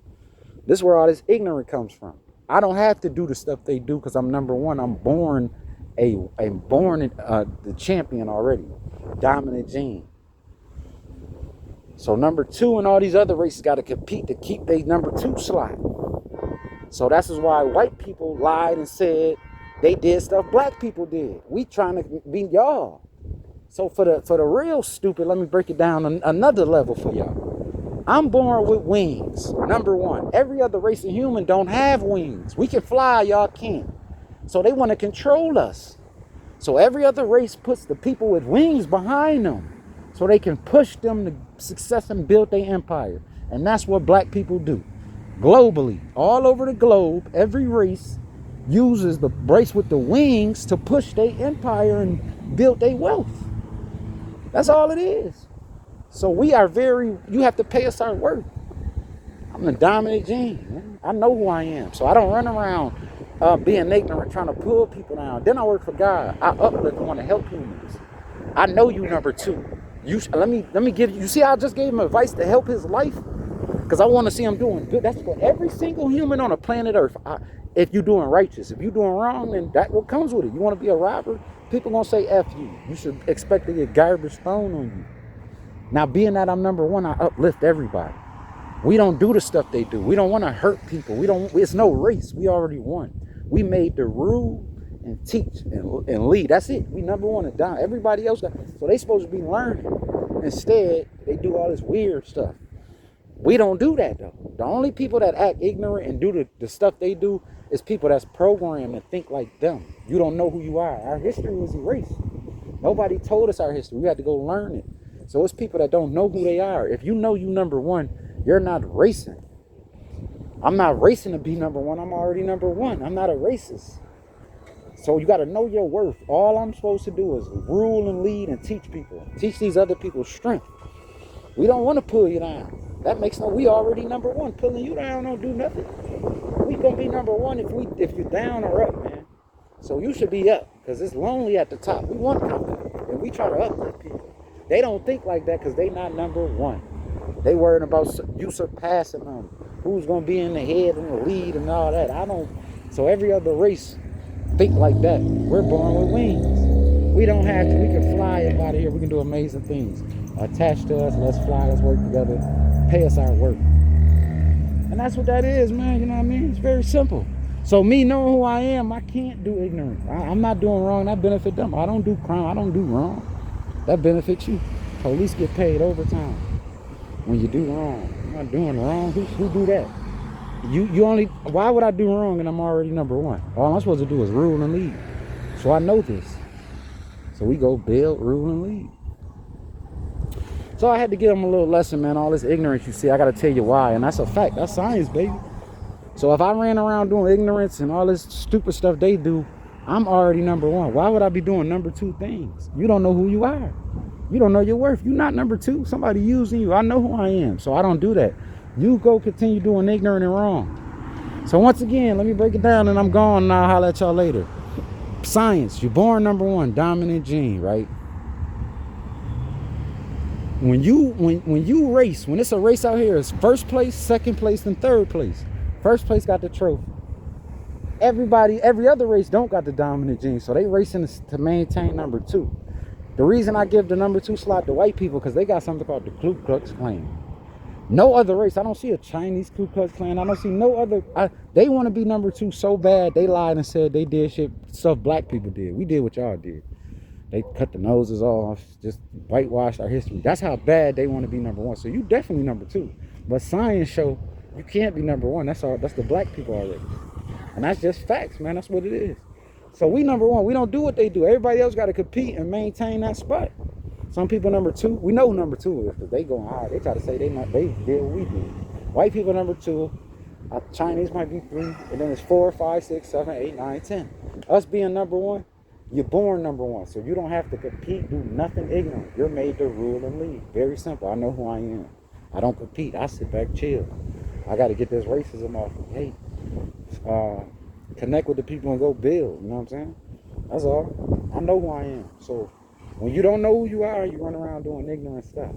This is where all this ignorance comes from. I don't have to do the stuff they do because I'm number 1. I'm born the champion already. Dominant gene. So number 2 and all these other races got to compete to keep their number 2 slot. So that's why white people lied and said they did stuff black people did. We trying to be y'all. So for the real stupid, let me break it down another level for y'all. I'm born with wings, number 1. Every other race of human don't have wings. We can fly, y'all can't. So they want to control us. So every other race puts the people with wings behind them so they can push them to success and build their empire. And that's what black people do. Globally, all over the globe, every race uses the race with the wings to push their empire and build their wealth. That's all it is. So you have to pay us our worth. I'm the dominant gene, man. I know who I am. So I don't run around being ignorant, trying to pull people down. Then I work for God. I uplift and want to help humans. I know you number 2. Let me give you see, I just gave him advice to help his life because I want to see him doing good. That's what every single human on the planet Earth, if you're doing righteous, if you're doing wrong, then that's what comes with it. You want to be a robber, people gonna say F you. You should expect to get garbage thrown on you. Now, being that I'm number 1, I uplift everybody. We don't do the stuff they do. We don't want to hurt people. It's no race. We already won. We made the rule and teach and lead. That's it. We number 1 and down. Everybody else so they supposed to be learning. Instead, they do all this weird stuff. We don't do that though. The only people that act ignorant and do the stuff they do is people that's programmed and think like them. You don't know who you are. Our history was erased. Nobody told us our history. We had to go learn it. So it's people that don't know who they are. If you know you number 1, you're not racing. I'm not racing to be number 1. I'm already number 1. I'm not a racist. So you got to know your worth. All I'm supposed to do is rule and lead and teach people. Teach these other people strength. We don't want to pull you down. We already number 1. Pulling you down don't do nothing. We gonna be number 1 if you're down or up, man. So you should be up because it's lonely at the top. We want company and we try to uplift people. They don't think like that because they not number 1. They worrying about you surpassing them. Who's gonna be in the head and the lead and all that. So every other race think like that. We're born with wings. We don't have to. We can fly up out of here. We can do amazing things. Attach to us. Let's fly. Let's work together. Pay us our work. And that's what that is, man. You know what I mean? It's very simple. So me knowing who I am, I can't do ignorance. I'm not doing wrong. That benefit them. I don't do crime. I don't do wrong. That benefits you. Police get paid overtime when you do wrong. You're not doing wrong. Who do that? Why would I do wrong and I'm already number 1? All I'm supposed to do is rule and lead. So I know this. So we go build, rule, and lead. So I had to give them a little lesson, man. All this ignorance you see, I got to tell you why. And that's a fact. That's science, baby. So if I ran around doing ignorance and all this stupid stuff they do, I'm already number 1. Why would I be doing number 2 things? You don't know who you are. You don't know your worth. You're not number 2. Somebody using you. I know who I am. So I don't do that. You go continue doing ignorant and wrong. So once again, let me break it down and I'm gone and I'll holler at y'all later. Science, you're born number 1, dominant gene, right? When you race, when it's a race out here, it's first place, second place, and third place. First place got the trophy. Every other race don't got the dominant gene, so they racing to maintain number 2. The reason I give the number 2 slot to white people because they got something called the Ku Klux Klan. No other race. I don't see a Chinese Ku Klux Klan. I don't see no other. They want to be number 2 so bad. They lied and said they did stuff black people did. We did what y'all did. They cut the noses off, just whitewashed our history. That's how bad they want to be number 1. So you definitely number 2. But science show you can't be number 1. That's the black people already. And that's just facts, man. That's what it is. So we number 1. We don't do what they do. Everybody else got to compete and maintain that spot. Some people number 2. We know who number 2 is because they going hard. They try to say they did what we did. White people number 2. Chinese might be 3. And then it's 4, 5, 6, 7, 8, 9, 10. Us being number one, you're born number one. So you don't have to compete, do nothing ignorant. You're made to rule and lead. Very simple. I know who I am. I don't compete. I sit back, chill. I got to get this racism off of me. Hey, connect with the people and go build. You know what I'm saying? That's all. I know who I am. So when you don't know who you are, you run around doing ignorant stuff.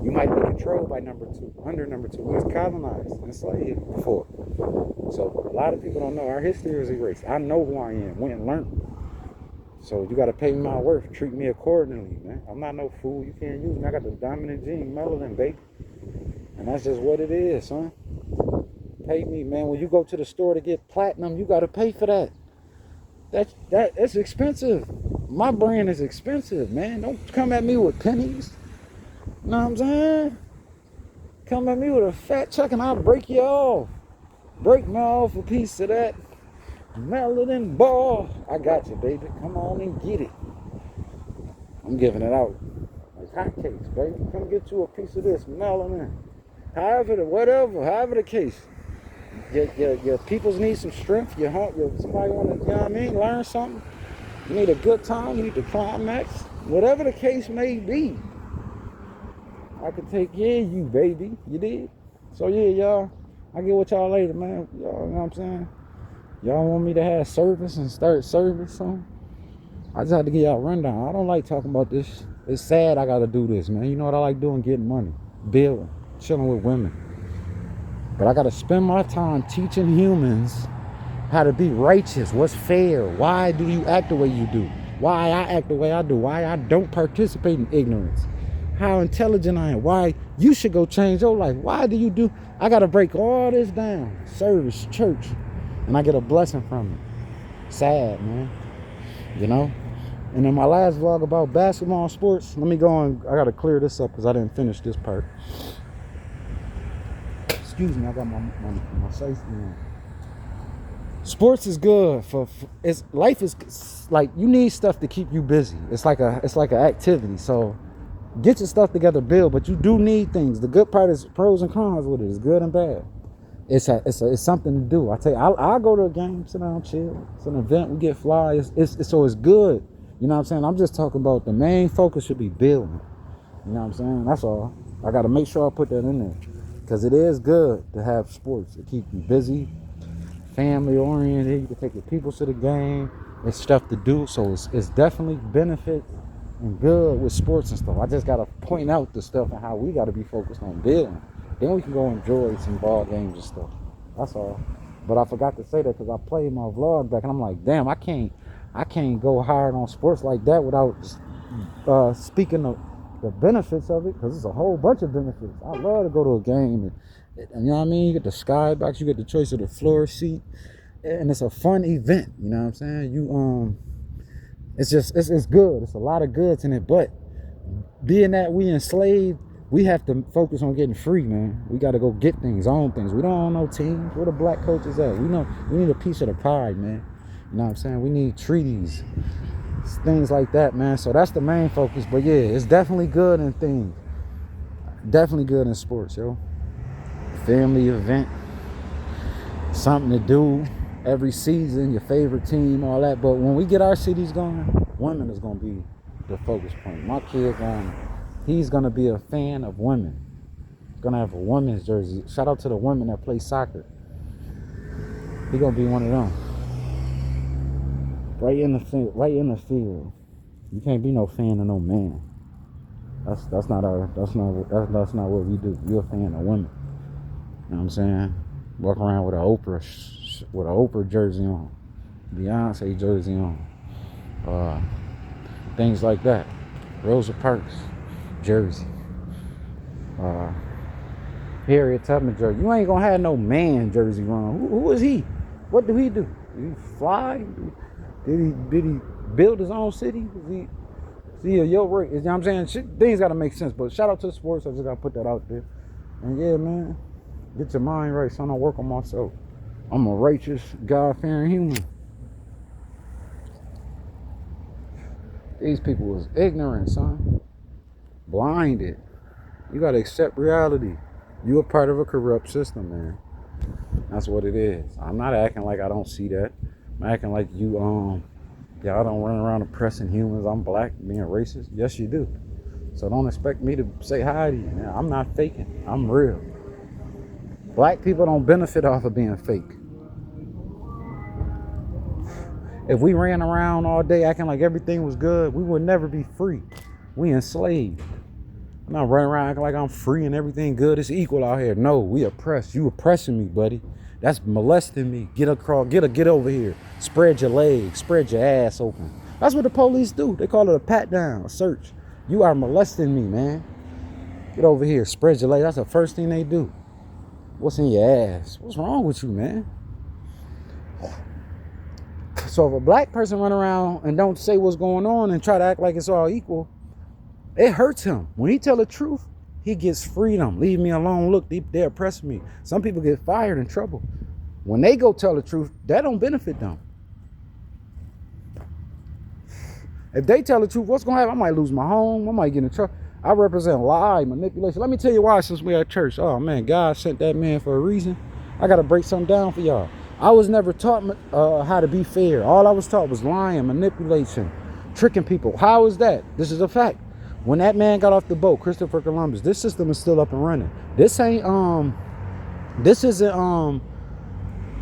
You might be controlled by number two, under number two. We was colonized, enslaved before. So a lot of people don't know. Our history is erased. I know who I am. Went and learned. So you got to pay me my worth. Treat me accordingly, man. I'm not no fool. You can't use me. I got the dominant gene, melanin, baby. And that's just what it is, son. Pay me, man. When you go to the store to get platinum, you got to pay for that. It's expensive. My brand is expensive, man. Don't come at me with pennies. You know what I'm saying? Come at me with a fat check and I'll break you off. Break me off a piece of that melanin ball. I got you, baby. Come on and get it. I'm giving it out like hotcakes, baby. Come get you a piece of this melanin. However the case. Your peoples need some strength. Somebody want to, you know what I mean, learn something. You need a good time. You need to climax. Whatever the case may be. I could take care of you, baby. You did? So yeah, y'all. I get with y'all later, man. Y'all know what I'm saying? Y'all want me to have service and start service soon? I just had to give y'all a rundown. I don't like talking about this. It's sad I gotta do this, man. You know what I like doing? Getting money. Building. Chilling with women. But I gotta spend my time teaching humans how to be righteous. What's fair? Why do you act the way you do? Why I act the way I do? Why I don't participate in ignorance? How intelligent I am? Why you should go change your life? Why do you do? I gotta break all this down. Service, church. And I get a blessing from it. Sad, man. You know? And in my last vlog about basketball and sports, let me go on. I gotta clear this up because I didn't finish this part. Excuse me, I got my safety on. Sports is good for life is like you need stuff to keep you busy. It's like an activity. So get your stuff together, build, but you do need things. The good part is pros and cons with it. It's good and bad. It's something to do. I tell you, I'll go to a game, sit down, chill. It's an event, we get flyers. So it's good. You know what I'm saying? I'm just talking about the main focus should be building. You know what I'm saying? That's all. I got to make sure I put that in there. Because it is good to have sports. It keeps you busy, family oriented. You can take your people to the game. It's stuff to do. So it's definitely benefits and good with sports and stuff. I just got to point out the stuff and how we got to be focused on building. Then we can go enjoy some ball games and stuff. That's all. But I forgot to say that because I played my vlog back and I'm like, damn, I can't go hard on sports like that without speaking of the benefits of it, because it's a whole bunch of benefits. I love to go to a game and you know what I mean? You get the skybox, you get the choice of the floor seat, and it's a fun event, you know what I'm saying? It's good. It's a lot of goods in it, but being that we enslaved, we have to focus on getting free, man. We got to go get things, own things. We don't own no teams. Where the black coaches at? We need a piece of the pie, man. You know what I'm saying? We need treaties, things like that, man. So that's the main focus. But yeah, it's definitely good in things. Definitely good in sports, yo. Family event, something to do every season, your favorite team, all that. But when we get our cities going, women is going to be the focus point. My kid he's going to be a fan of women. He's going to have a women's jersey. Shout out to the women that play soccer. He's going to be one of them. Right in the field. You can't be no fan of no man. That's not what we do. You're a fan of women. You know what I'm saying? Walk around with an Oprah jersey on, Beyonce jersey on, things like that. Rosa Parks jersey, Harriet Tubman jersey. You ain't gonna have no man jersey on. Who is he? What do he do? Did he fly? Did he build his own city? Is he a yo right? You know what I'm saying? Things gotta make sense. But shout out to the sports. I just gotta put that out there. And yeah, man, get your mind right, son. I work on myself. I'm a righteous, God-fearing human. These people was ignorant, son. Blinded. You gotta accept reality. You a part of a corrupt system, man. That's what it is. I'm not acting like I don't see that. I'm acting like you Y'all don't run around oppressing humans. I'm black, being racist. Yes, you do. So don't expect me to say hi to you. Man, I'm not faking. I'm real. Black people don't benefit off of being fake. If we ran around all day acting like everything was good, we would never be free. We enslaved. I'm not running around acting like I'm free and everything good. It's equal out here. No, we oppressed. You oppressing me, buddy. That's molesting me. Get over here. Spread your legs. Spread your ass open. That's what the police do. They call it a pat down, a search. You are molesting me, man. Get over here. Spread your legs. That's the first thing they do. What's in your ass? What's wrong with you, man? So if a black person run around and don't say what's going on and try to act like it's all equal, it hurts him. When he tell the truth, he gets freedom. Leave me alone. Look, they oppress me. Some people get fired, in trouble. When they go tell the truth, that don't benefit them. If they tell the truth, what's going to happen? I might lose my home. I might get in trouble. I represent lie, manipulation. Let me tell you why since we're at church. Oh, man, God sent that man for a reason. I got to break something down for y'all. I was never taught how to be fair. All I was taught was lying, manipulation, tricking people. How is that? This is a fact. When that man got off the boat, Christopher Columbus, this system is still up and running. This isn't,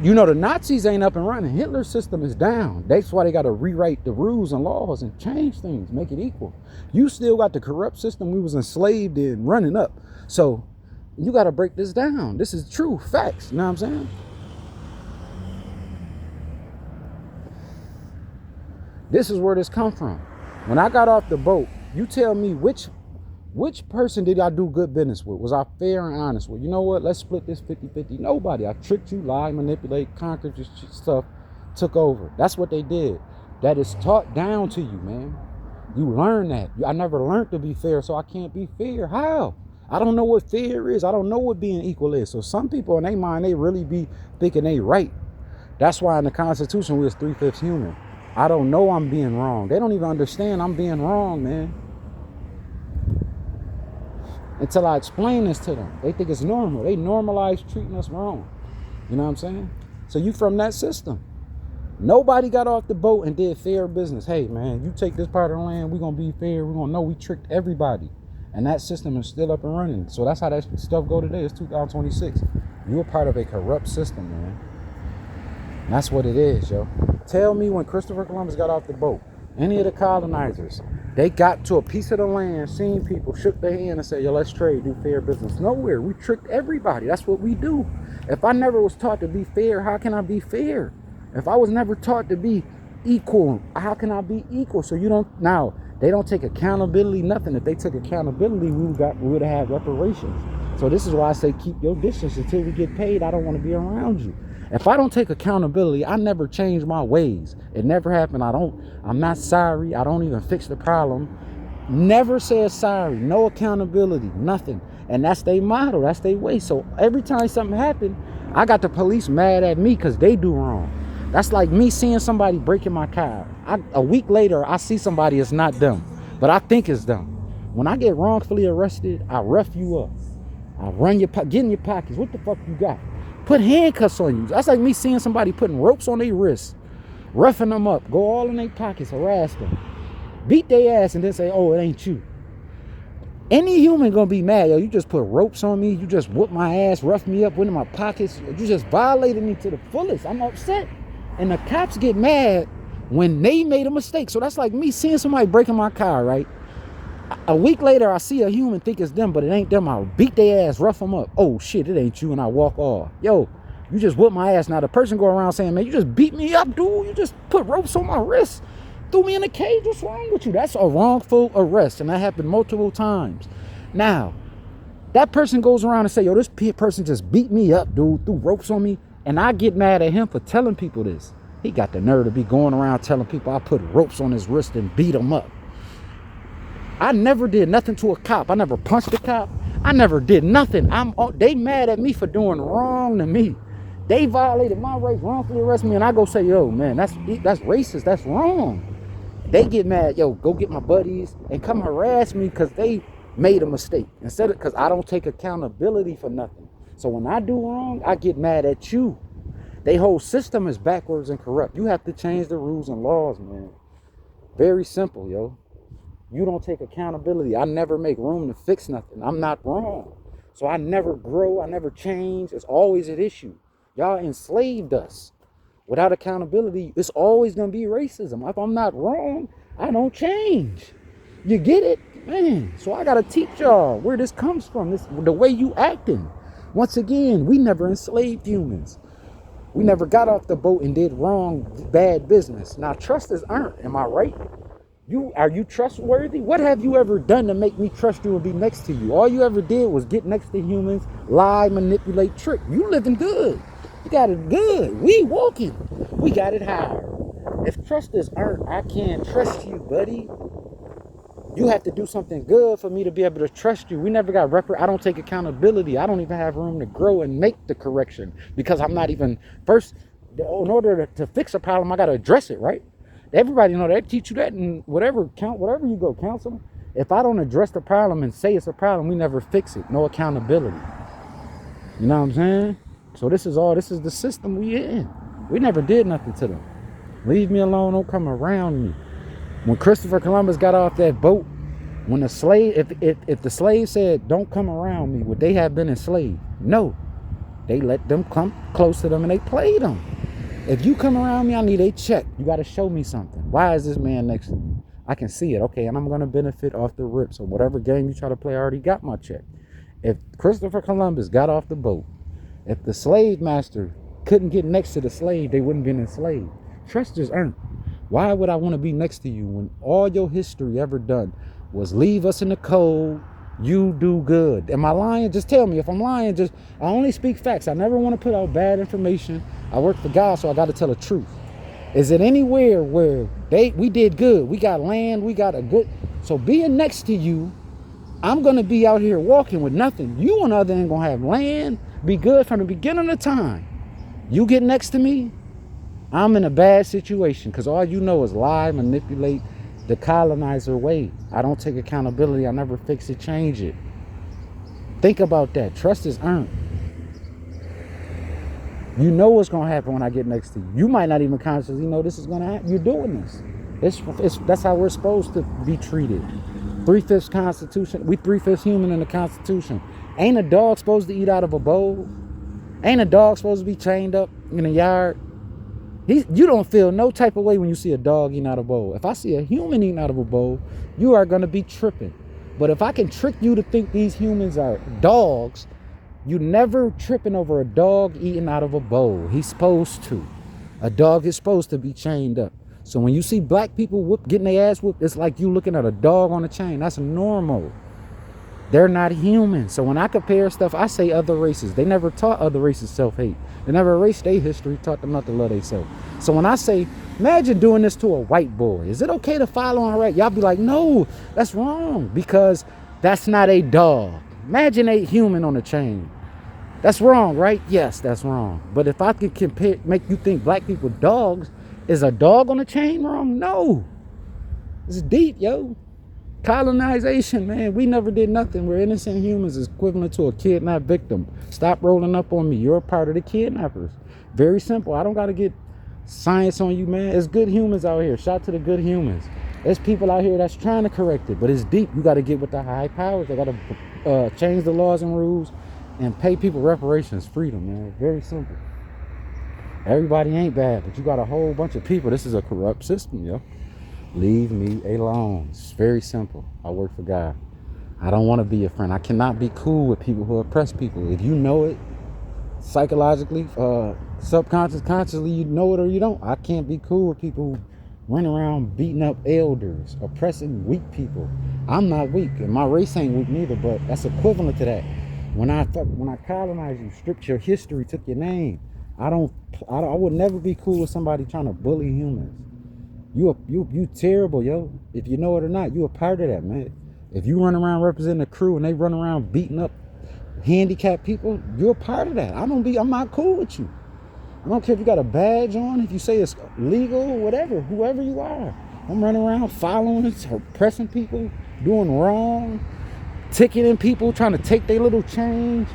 the Nazis ain't up and running. Hitler's system is down. That's why they got to rewrite the rules and laws and change things, make it equal. You still got the corrupt system we was enslaved in running up. So you got to break this down. This is true facts. You know what I'm saying? This is where this come from. When I got off the boat, you tell me which person did I do good business with? Was I fair and honest with? You know what? Let's split this 50-50. Nobody. I tricked you, lied, manipulate, conquered your stuff, took over. That's what they did. That is taught down to you, man. You learn that. I never learned to be fair, so I can't be fair. How? I don't know what fair is. I don't know what being equal is. So some people in their mind, they really be thinking they right. That's why in the Constitution, we was 3/5 human. I don't know I'm being wrong. They don't even understand I'm being wrong, man. Until I explain this to them. They think it's normal. They normalize treating us wrong. You know what I'm saying? So you from that system. Nobody got off the boat and did fair business. Hey, man, you take this part of the land, we're going to be fair. We're going to know we tricked everybody. And that system is still up and running. So that's how that stuff go today. It's 2026. You're part of a corrupt system, man. And that's what it is, yo. Tell me when Christopher Columbus got off the boat, any of the colonizers, they got to a piece of the land, seen people, shook their hand and said, yo, let's trade, do fair business. Nowhere. We tricked everybody. That's what we do. If I never was taught to be fair, how can I be fair? If I was never taught to be equal, how can I be equal? So you don't, now, they don't take accountability, nothing. If they took accountability, we would have reparations. So this is why I say keep your distance until we get paid. I don't want to be around you. If I don't take accountability, I never change my ways. It never happened. I'm not sorry. I don't even fix the problem. Never said sorry. No accountability, nothing. And that's their motto. That's their way. So every time something happened, I got the police mad at me because they do wrong. That's like me seeing somebody breaking my car. A week later, I see somebody, it's not them, but I think it's them. When I get wrongfully arrested, I rough you up. I get in your pockets. What the fuck you got? Put handcuffs on you. That's like me seeing somebody putting ropes on their wrists, roughing them up, go all in their pockets, harass them, beat their ass, and then say, oh, it ain't you. Any human gonna be mad. Yo, you just put ropes on me. You just whooped my ass, roughed me up, went in my pockets. You just violated me to the fullest. I'm upset. And the cops get mad when they made a mistake. So that's like me seeing somebody breaking my car, right? A week later, I see a human, think it's them, but it ain't them. I'll beat their ass, rough them up. Oh, shit, it ain't you, and I walk off. Yo, you just whooped my ass. Now, the person go around saying, man, you just beat me up, dude. You just put ropes on my wrists, threw me in a cage. What's wrong with you? That's a wrongful arrest, and that happened multiple times. Now, that person goes around and say, yo, this person just beat me up, dude, threw ropes on me, and I get mad at him for telling people this. He got the nerve to be going around telling people I put ropes on his wrist and beat him up. I never did nothing to a cop. I never punched a cop. I never did nothing. They mad at me for doing wrong to me. They violated my rights, wrongfully arrest me, and I go say, yo, man, that's racist. That's wrong. They get mad. Yo, go get my buddies and come harass me because they made a mistake. Because I don't take accountability for nothing. So when I do wrong, I get mad at you. Their whole system is backwards and corrupt. You have to change the rules and laws, man. Very simple, yo. You don't take accountability. I never make room to fix nothing. I'm not wrong. So I never grow. I never change. It's always an issue. Y'all enslaved us. Without accountability, it's always going to be racism. If I'm not wrong, I don't change. You get it? Man, so I got to teach y'all where this comes from. The way you acting. Once again, we never enslaved humans. We never got off the boat and did wrong, bad business. Now, trust is earned. Am I right? Are you trustworthy? What have you ever done to make me trust you and be next to you? All you ever did was get next to humans, lie, manipulate, trick. You living good. You got it good. We walking. We got it higher. If trust is earned, I can't trust you, buddy. You have to do something good for me to be able to trust you. We never got I don't take accountability. I don't even have room to grow and make the correction because I'm not even first. In order to fix a problem, I got to address it, right? Everybody know that. They teach you that in whatever you go counsel. If I don't address the problem and say it's a problem, we never fix it. No accountability. You know what I'm saying? So this is the system we in. We never did nothing to them. Leave me alone. Don't come around me. When Christopher Columbus got off that boat, when the slave, if the slave said, don't come around me, would they have been enslaved? No. They let them come close to them and they played them. If you come around me, I need a check. You got to show me something. Why is this man next to me? I can see it. Okay, and I'm going to benefit off the rip. So whatever game you try to play, I already got my check. If Christopher Columbus got off the boat, if the slave master couldn't get next to the slave, they wouldn't have been enslaved. Trust is earned. Why would I want to be next to you when all your history ever done was leave us in the cold, you do good? Am I lying? Just tell me. If I'm lying, I only speak facts. I never want to put out bad information. I work for God, so I got to tell the truth. Is it anywhere where we did good? We got land, we got a good. So being next to you, I'm going to be out here walking with nothing. You on the other end going to have land, be good from the beginning of time. You get next to me, I'm in a bad situation because all you know is lie, manipulate, the colonizer way. I don't take accountability. I never fix it, change it. Think about that. Trust is earned. You know what's going to happen when I get next to you. You might not even consciously know this is going to happen. You're doing this. That's how we're supposed to be treated. 3/5 Constitution. We 3/5 human in the Constitution. Ain't a dog supposed to eat out of a bowl? Ain't a dog supposed to be chained up in a yard? You don't feel no type of way when you see a dog eating out of a bowl. If I see a human eating out of a bowl, you are going to be tripping. But if I can trick you to think these humans are dogs, you never tripping over a dog eating out of a bowl. He's supposed to. A dog is supposed to be chained up. So when you see black people getting their ass whooped, it's like you looking at a dog on a chain. That's normal. They're not human. So when I compare stuff, I say other races. They never taught other races self-hate. They never erased their history, taught them not to love themselves. So when I say, imagine doing this to a white boy. Is it okay to follow on right? Y'all be like, no, that's wrong because that's not a dog. Imagine a human on a chain. That's wrong, right? Yes, that's wrong. But if I could make you think black people dogs, is a dog on a chain wrong? No. It's deep, yo. Colonization, man. We never did nothing. We're innocent humans. Is equivalent to a kidnapped victim. Stop rolling up on me. You're a part of the kidnappers. Very simple. I don't got to get science on you, man. It's good humans out here. Shout to the good humans. There's people out here that's trying to correct it, but it's deep. You got to get with the high powers. They got to change the laws and rules and pay people reparations. Freedom, man. Very simple. Everybody ain't bad, but you got a whole bunch of people. This is a corrupt system, yo. Leave me alone. It's very simple. I work for God. I don't want to be a friend. I cannot be cool with people who oppress people. If you know it, psychologically, subconscious, consciously, you know it or you don't. I can't be cool with people who run around beating up elders, oppressing weak people. I'm not weak, and my race ain't weak neither, but that's equivalent to that. When I colonized you, stripped your history, took your name, I would never be cool with somebody trying to bully humans. You terrible, yo. If you know it or not, you a part of that, man. If you run around representing the crew and they run around beating up handicapped people, you're a part of that. I'm not cool with you. I don't care if you got a badge on, if you say it's legal or whatever, whoever you are. I'm running around following it, oppressing people, doing wrong, ticketing people, trying to take their little change.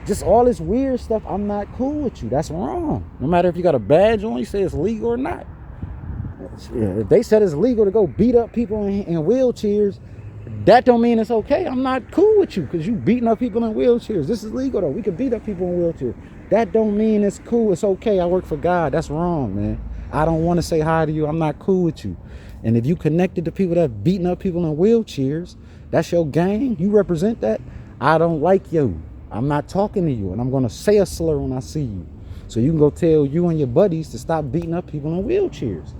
Just all this weird stuff. I'm not cool with you. That's wrong. No matter if you got a badge on, you say it's legal or not. If they said it's legal to go beat up people in wheelchairs, that don't mean it's okay. I'm not cool with you because you beating up people in wheelchairs. This is legal though. We can beat up people in wheelchairs. That don't mean it's cool. It's okay. I work for God. That's wrong, man. I don't want to say hi to you. I'm not cool with you. And if you connected to people that beating up people in wheelchairs, that's your gang. You represent that. I don't like you. I'm not talking to you. And I'm going to say a slur when I see you. So you can go tell you and your buddies to stop beating up people in wheelchairs.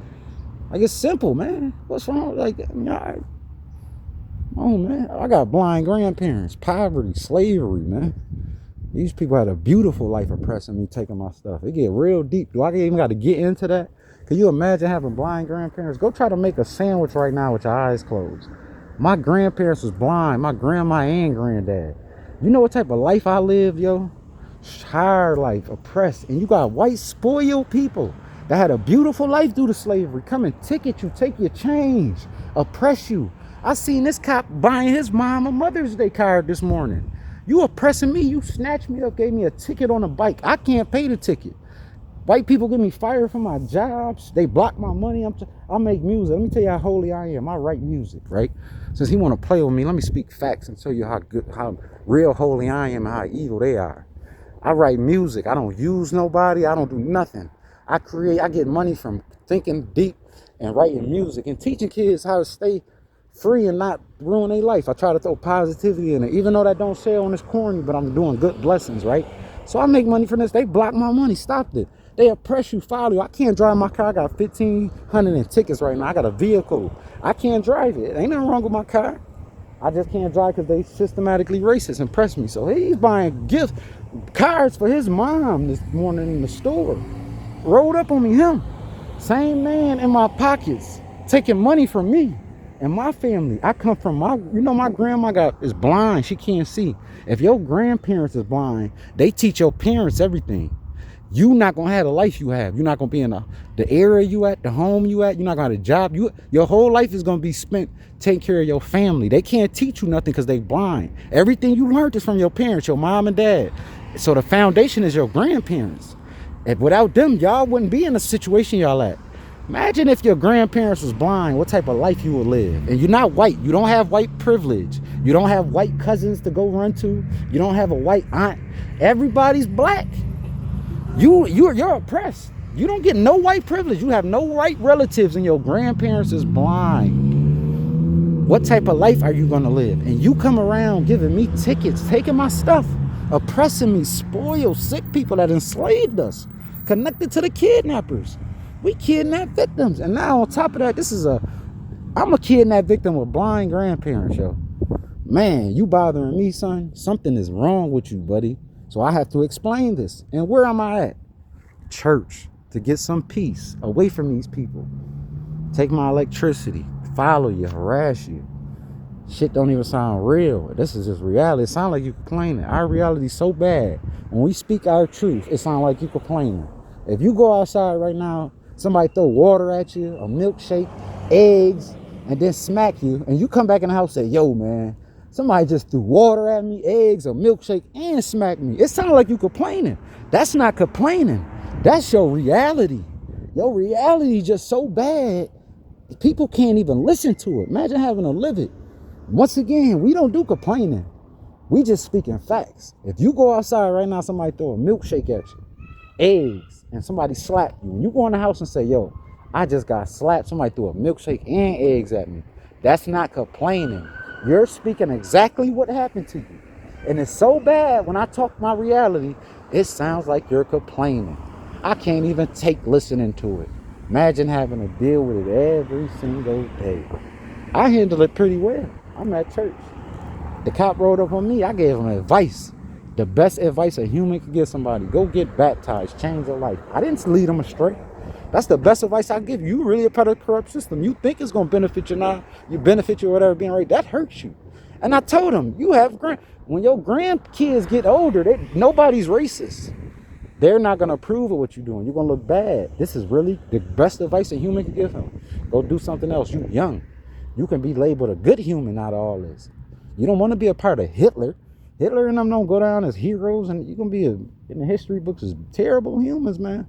Like, it's simple, man. What's wrong? Like, oh, man. I got blind grandparents, poverty, slavery, man. These people had a beautiful life oppressing me, taking my stuff. It get real deep. Do I even got to get into that? Can you imagine having blind grandparents? Go try to make a sandwich right now with your eyes closed. My grandparents was blind, my grandma and granddad. You know what type of life I lived, yo? Hard life, oppressed. And you got white spoiled people that had a beautiful life due to slavery come and ticket you, take your change, oppress you. I seen this cop buying his mom a Mother's Day card this morning. You oppressing me, you snatched me up, gave me a ticket on a bike. I can't pay the ticket. White people get me fired from my jobs. They block my money. I make music. Let me tell you how holy I am. I write music, right? Since he want to play with me, let me speak facts and tell you how real holy I am and how evil they are. I write music. I don't use nobody. I don't do nothing. I get money from thinking deep and writing music and teaching kids how to stay free and not ruin their life. I try to throw positivity in it, even though that don't sell on this corny, but I'm doing good blessings, right? So I make money from this. They block my money. Stopped it. They oppress you, follow you. I can't drive my car. I got 1,500 in tickets right now. I got a vehicle. I can't drive it. Ain't nothing wrong with my car. I just can't drive because they systematically racist and press me. So he's buying gift cards for his mom this morning in the store. Rolled up on me, him. Same man in my pockets, taking money from me and my family. I come from my grandma is blind. She can't see. If your grandparents is blind, they teach your parents everything. You not gonna have the life you have. You're not gonna be in the area you at, the home you at. You're not gonna have a job. Your whole life is gonna be spent taking care of your family. They can't teach you nothing because they blind. Everything you learned is from your parents, your mom and dad. So the foundation is your grandparents. And without them, y'all wouldn't be in the situation y'all at. Imagine if your grandparents was blind, what type of life you would live. And you're not white. You don't have white privilege. You don't have white cousins to go run to. You don't have a white aunt. Everybody's black. You're oppressed. You don't get no white privilege. You have no white relatives and your grandparents is blind. What type of life are you going to live? And you come around giving me tickets, taking my stuff, oppressing me, spoiled, sick people that enslaved us, connected to the kidnappers. We kidnap victims. And now on top of that, I'm a kidnapped victim with blind grandparents, yo. Man, you bothering me, son. Something is wrong with you, buddy. So I have to explain this. And where am I at? Church, to get some peace away from these people. Take my electricity, follow you, harass you. Shit don't even sound real. This is just reality. It sounds like you complaining. Our reality is so bad. When we speak our truth, it sounds like you complaining. If you go outside right now, somebody throw water at you, a milkshake, eggs, and then smack you, and you come back in the house and say, yo, man, somebody just threw water at me, eggs, a milkshake, and smacked me. It sounds like you complaining. That's not complaining. That's your reality. Your reality is just so bad, people can't even listen to it. Imagine having to live it. Once again, we don't do complaining. We just speaking facts. If you go outside right now, somebody throw a milkshake at you, eggs, and somebody slap you, and you go in the house and say, yo, I just got slapped. Somebody threw a milkshake and eggs at me. That's not complaining. You're speaking exactly what happened to you. And it's so bad when I talk my reality, it sounds like you're complaining. I can't even take listening to it. Imagine having to deal with it every single day. I handle it pretty well. I'm at church. The cop rolled up on me. I gave him advice. The best advice a human can give somebody. Go get baptized. Change your life. I didn't lead them astray. That's the best advice I give you. You really a part of the corrupt system. You think it's going to benefit you now. You benefit you or whatever being right. That hurts you. And I told him, when your grandkids get older, nobody's racist. They're not going to approve of what you're doing. You're going to look bad. This is really the best advice a human can give him. Go do something else. You're young. You can be labeled a good human out of all this. You don't want to be a part of Hitler. Hitler and them don't go down as heroes, and you're going to be in the history books as terrible humans, man.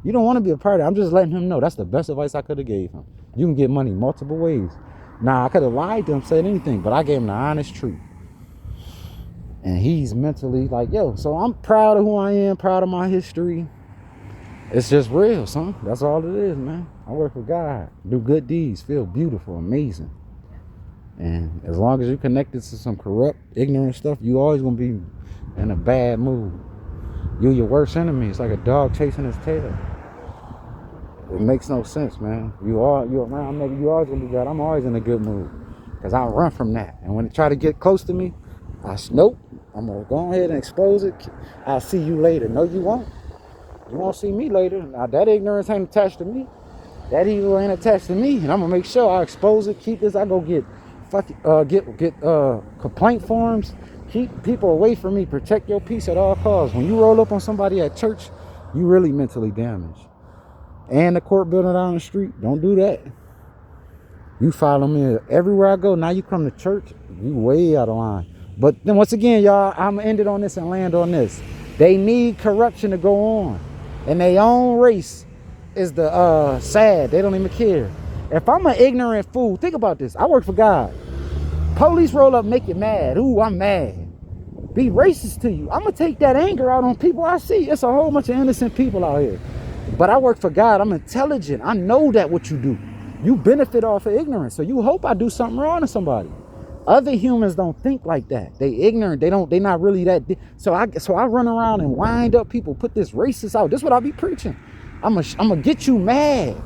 You don't want to be a part of it. I'm just letting him know that's the best advice I could have gave him. You can get money multiple ways. Now, I could have lied to him, said anything, but I gave him the honest truth. And he's mentally like, yo, so I'm proud of who I am, proud of my history. It's just real, son. That's all it is, man. I work for God, do good deeds, feel beautiful, amazing. And as long as you're connected to some corrupt, ignorant stuff, you always gonna be in a bad mood. You're your worst enemy. It's like a dog chasing his tail. It makes no sense, man. You around nigga, you always gonna be bad. I'm always in a good mood. Cause I run from that. And when they try to get close to me, nope. I'm gonna go ahead and expose it. I'll see you later. No, you won't. You won't see me later. Now that ignorance ain't attached to me. That evil ain't attached to me. And I'm gonna make sure I expose it, keep this. I go get complaint forms. Keep people away from me. Protect your peace at all costs. When you roll up on somebody at church, you really mentally damaged. And the court building down the street, don't do that. You follow me everywhere I go. Now you come to church, you way out of line. But then once again, y'all, I'm gonna end it on this and land on this. They need corruption to go on. And their own race is the sad. They don't even care. If I'm an ignorant fool, think about this. I work for God. Police roll up, make you mad. Ooh, I'm mad. Be racist to you. I'm gonna take that anger out on people I see. It's a whole bunch of innocent people out here. But I work for God. I'm intelligent. I know that what you do. You benefit off of ignorance. So you hope I do something wrong to somebody. Other humans don't think like that. They ignorant. They not really that. So I run around and wind up people, put this racist out. This is what I be preaching. I'm gonna get you mad.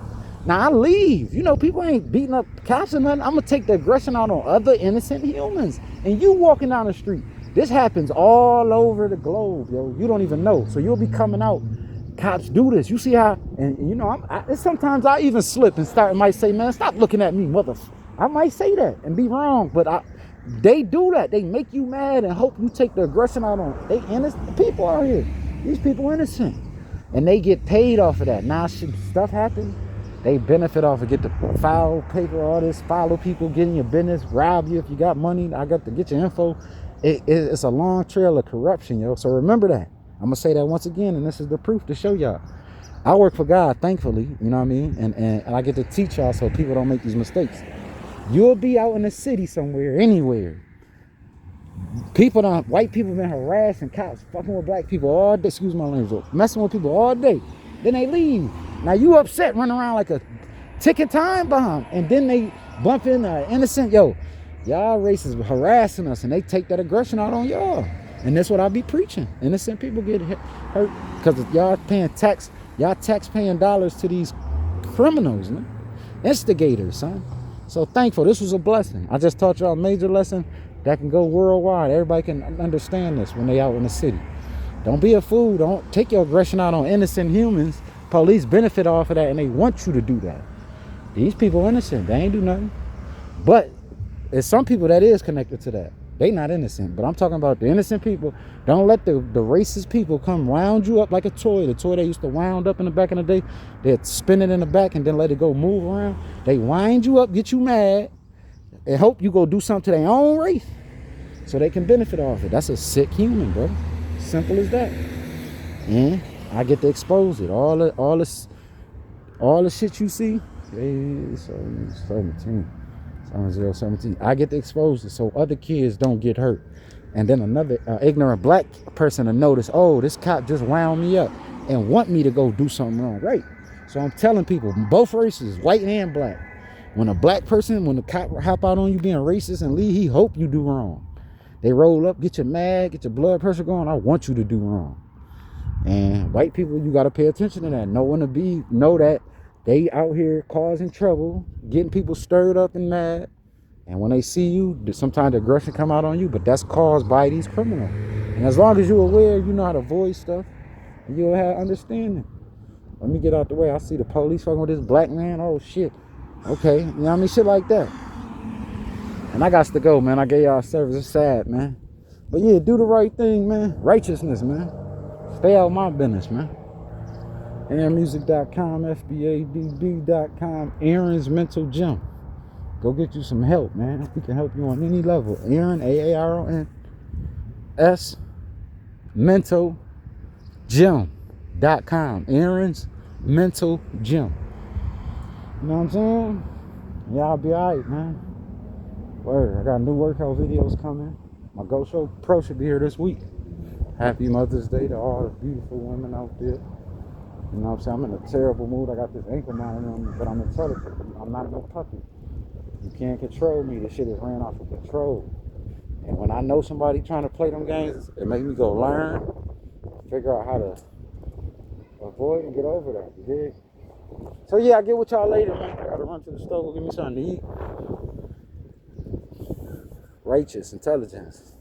Now I leave. You know, people ain't beating up cops or nothing. I'm gonna take the aggression out on other innocent humans. And you walking down the street. This happens all over the globe, yo. You don't even know. So you'll be coming out. Cops do this. You see how, and you know, sometimes I even slip and might say, man, stop looking at me, mother. I might say that and be wrong, but they do that. They make you mad and hope you take the aggression out on. They innocent people out here. These people innocent, and they get paid off of that. Now, should stuff happen, they benefit off of get the file paper, all this, follow people, get in your business, rob you if you got money. I got to get your info. It's a long trail of corruption, yo. So remember that. I'm gonna say that once again, and this is the proof to show y'all. I work for God, thankfully, you know what I mean? And I get to teach y'all so people don't make these mistakes. You'll be out in the city somewhere, anywhere. White people been harassing cops, fucking with black people all day, excuse my language, messing with people all day. Then they leave. Now you upset, running around like a ticking time bomb, and then they bump in innocent, y'all racists harassing us, and they take that aggression out on y'all. And that's what I be preaching. Innocent people get hurt because y'all paying tax. Y'all tax-paying dollars to these criminals, man. Instigators, son. So thankful. This was a blessing. I just taught y'all a major lesson that can go worldwide. Everybody can understand this when they out in the city. Don't be a fool. Don't take your aggression out on innocent humans. Police benefit off of that, and they want you to do that. These people innocent. They ain't do nothing. But there's some people that is connected to that. They not innocent, but I'm talking about the innocent people. Don't let the racist people come wound you up like a toy. The toy they used to wound up in the back in the day, they'd spin it in the back and then let it go move around. They wind you up, get you mad, and hope you go do something to their own race so they can benefit off it. That's a sick human, bro. Simple as that. And I get to expose it. All the shit you see. 17. 017. I get to expose it so other kids don't get hurt. And then another ignorant black person to notice, oh, this cop just wound me up and want me to go do something wrong. Right. So I'm telling people, both races, white and black, when the cop hop out on you being racist and leave, he hope you do wrong. They roll up, get you mad, get your blood pressure going. I want you to do wrong. And white people, you got to pay attention to that. Know that they out here causing trouble, getting people stirred up and mad. And when they see you, sometimes the aggression come out on you, but that's caused by these criminals. And as long as you're aware, you know how to avoid stuff, you'll have understanding. Let me get out the way. I see the police fucking with this black man. Oh, shit. Okay. You know what I mean? Shit like that. And I got to go, man. I gave y'all service. It's sad, man. But yeah, do the right thing, man. Righteousness, man. Stay out of my business, man. AaronMusic.com, FBADB.com, Aaron's Mental Gym. Go get you some help, man. We can help you on any level. Aaron, AARON, Mental Gym.com. Aaron's mental gym. You know what I'm saying? Y'all be alright, man. Word, I got new workout videos coming. My Go Show Pro should be here this week. Happy Mother's Day to all the beautiful women out there. You know what I'm saying? I'm in a terrible mood. I got this ankle monitor on me, but I'm intelligent. I'm not no puppy. You can't control me. This shit is ran off of control. And when I know somebody trying to play them games, it makes me go learn, figure out how to avoid and get over that. You dig? So yeah, I'll get with y'all later, man. I gotta run to the store, go get me something to eat. Righteous intelligence.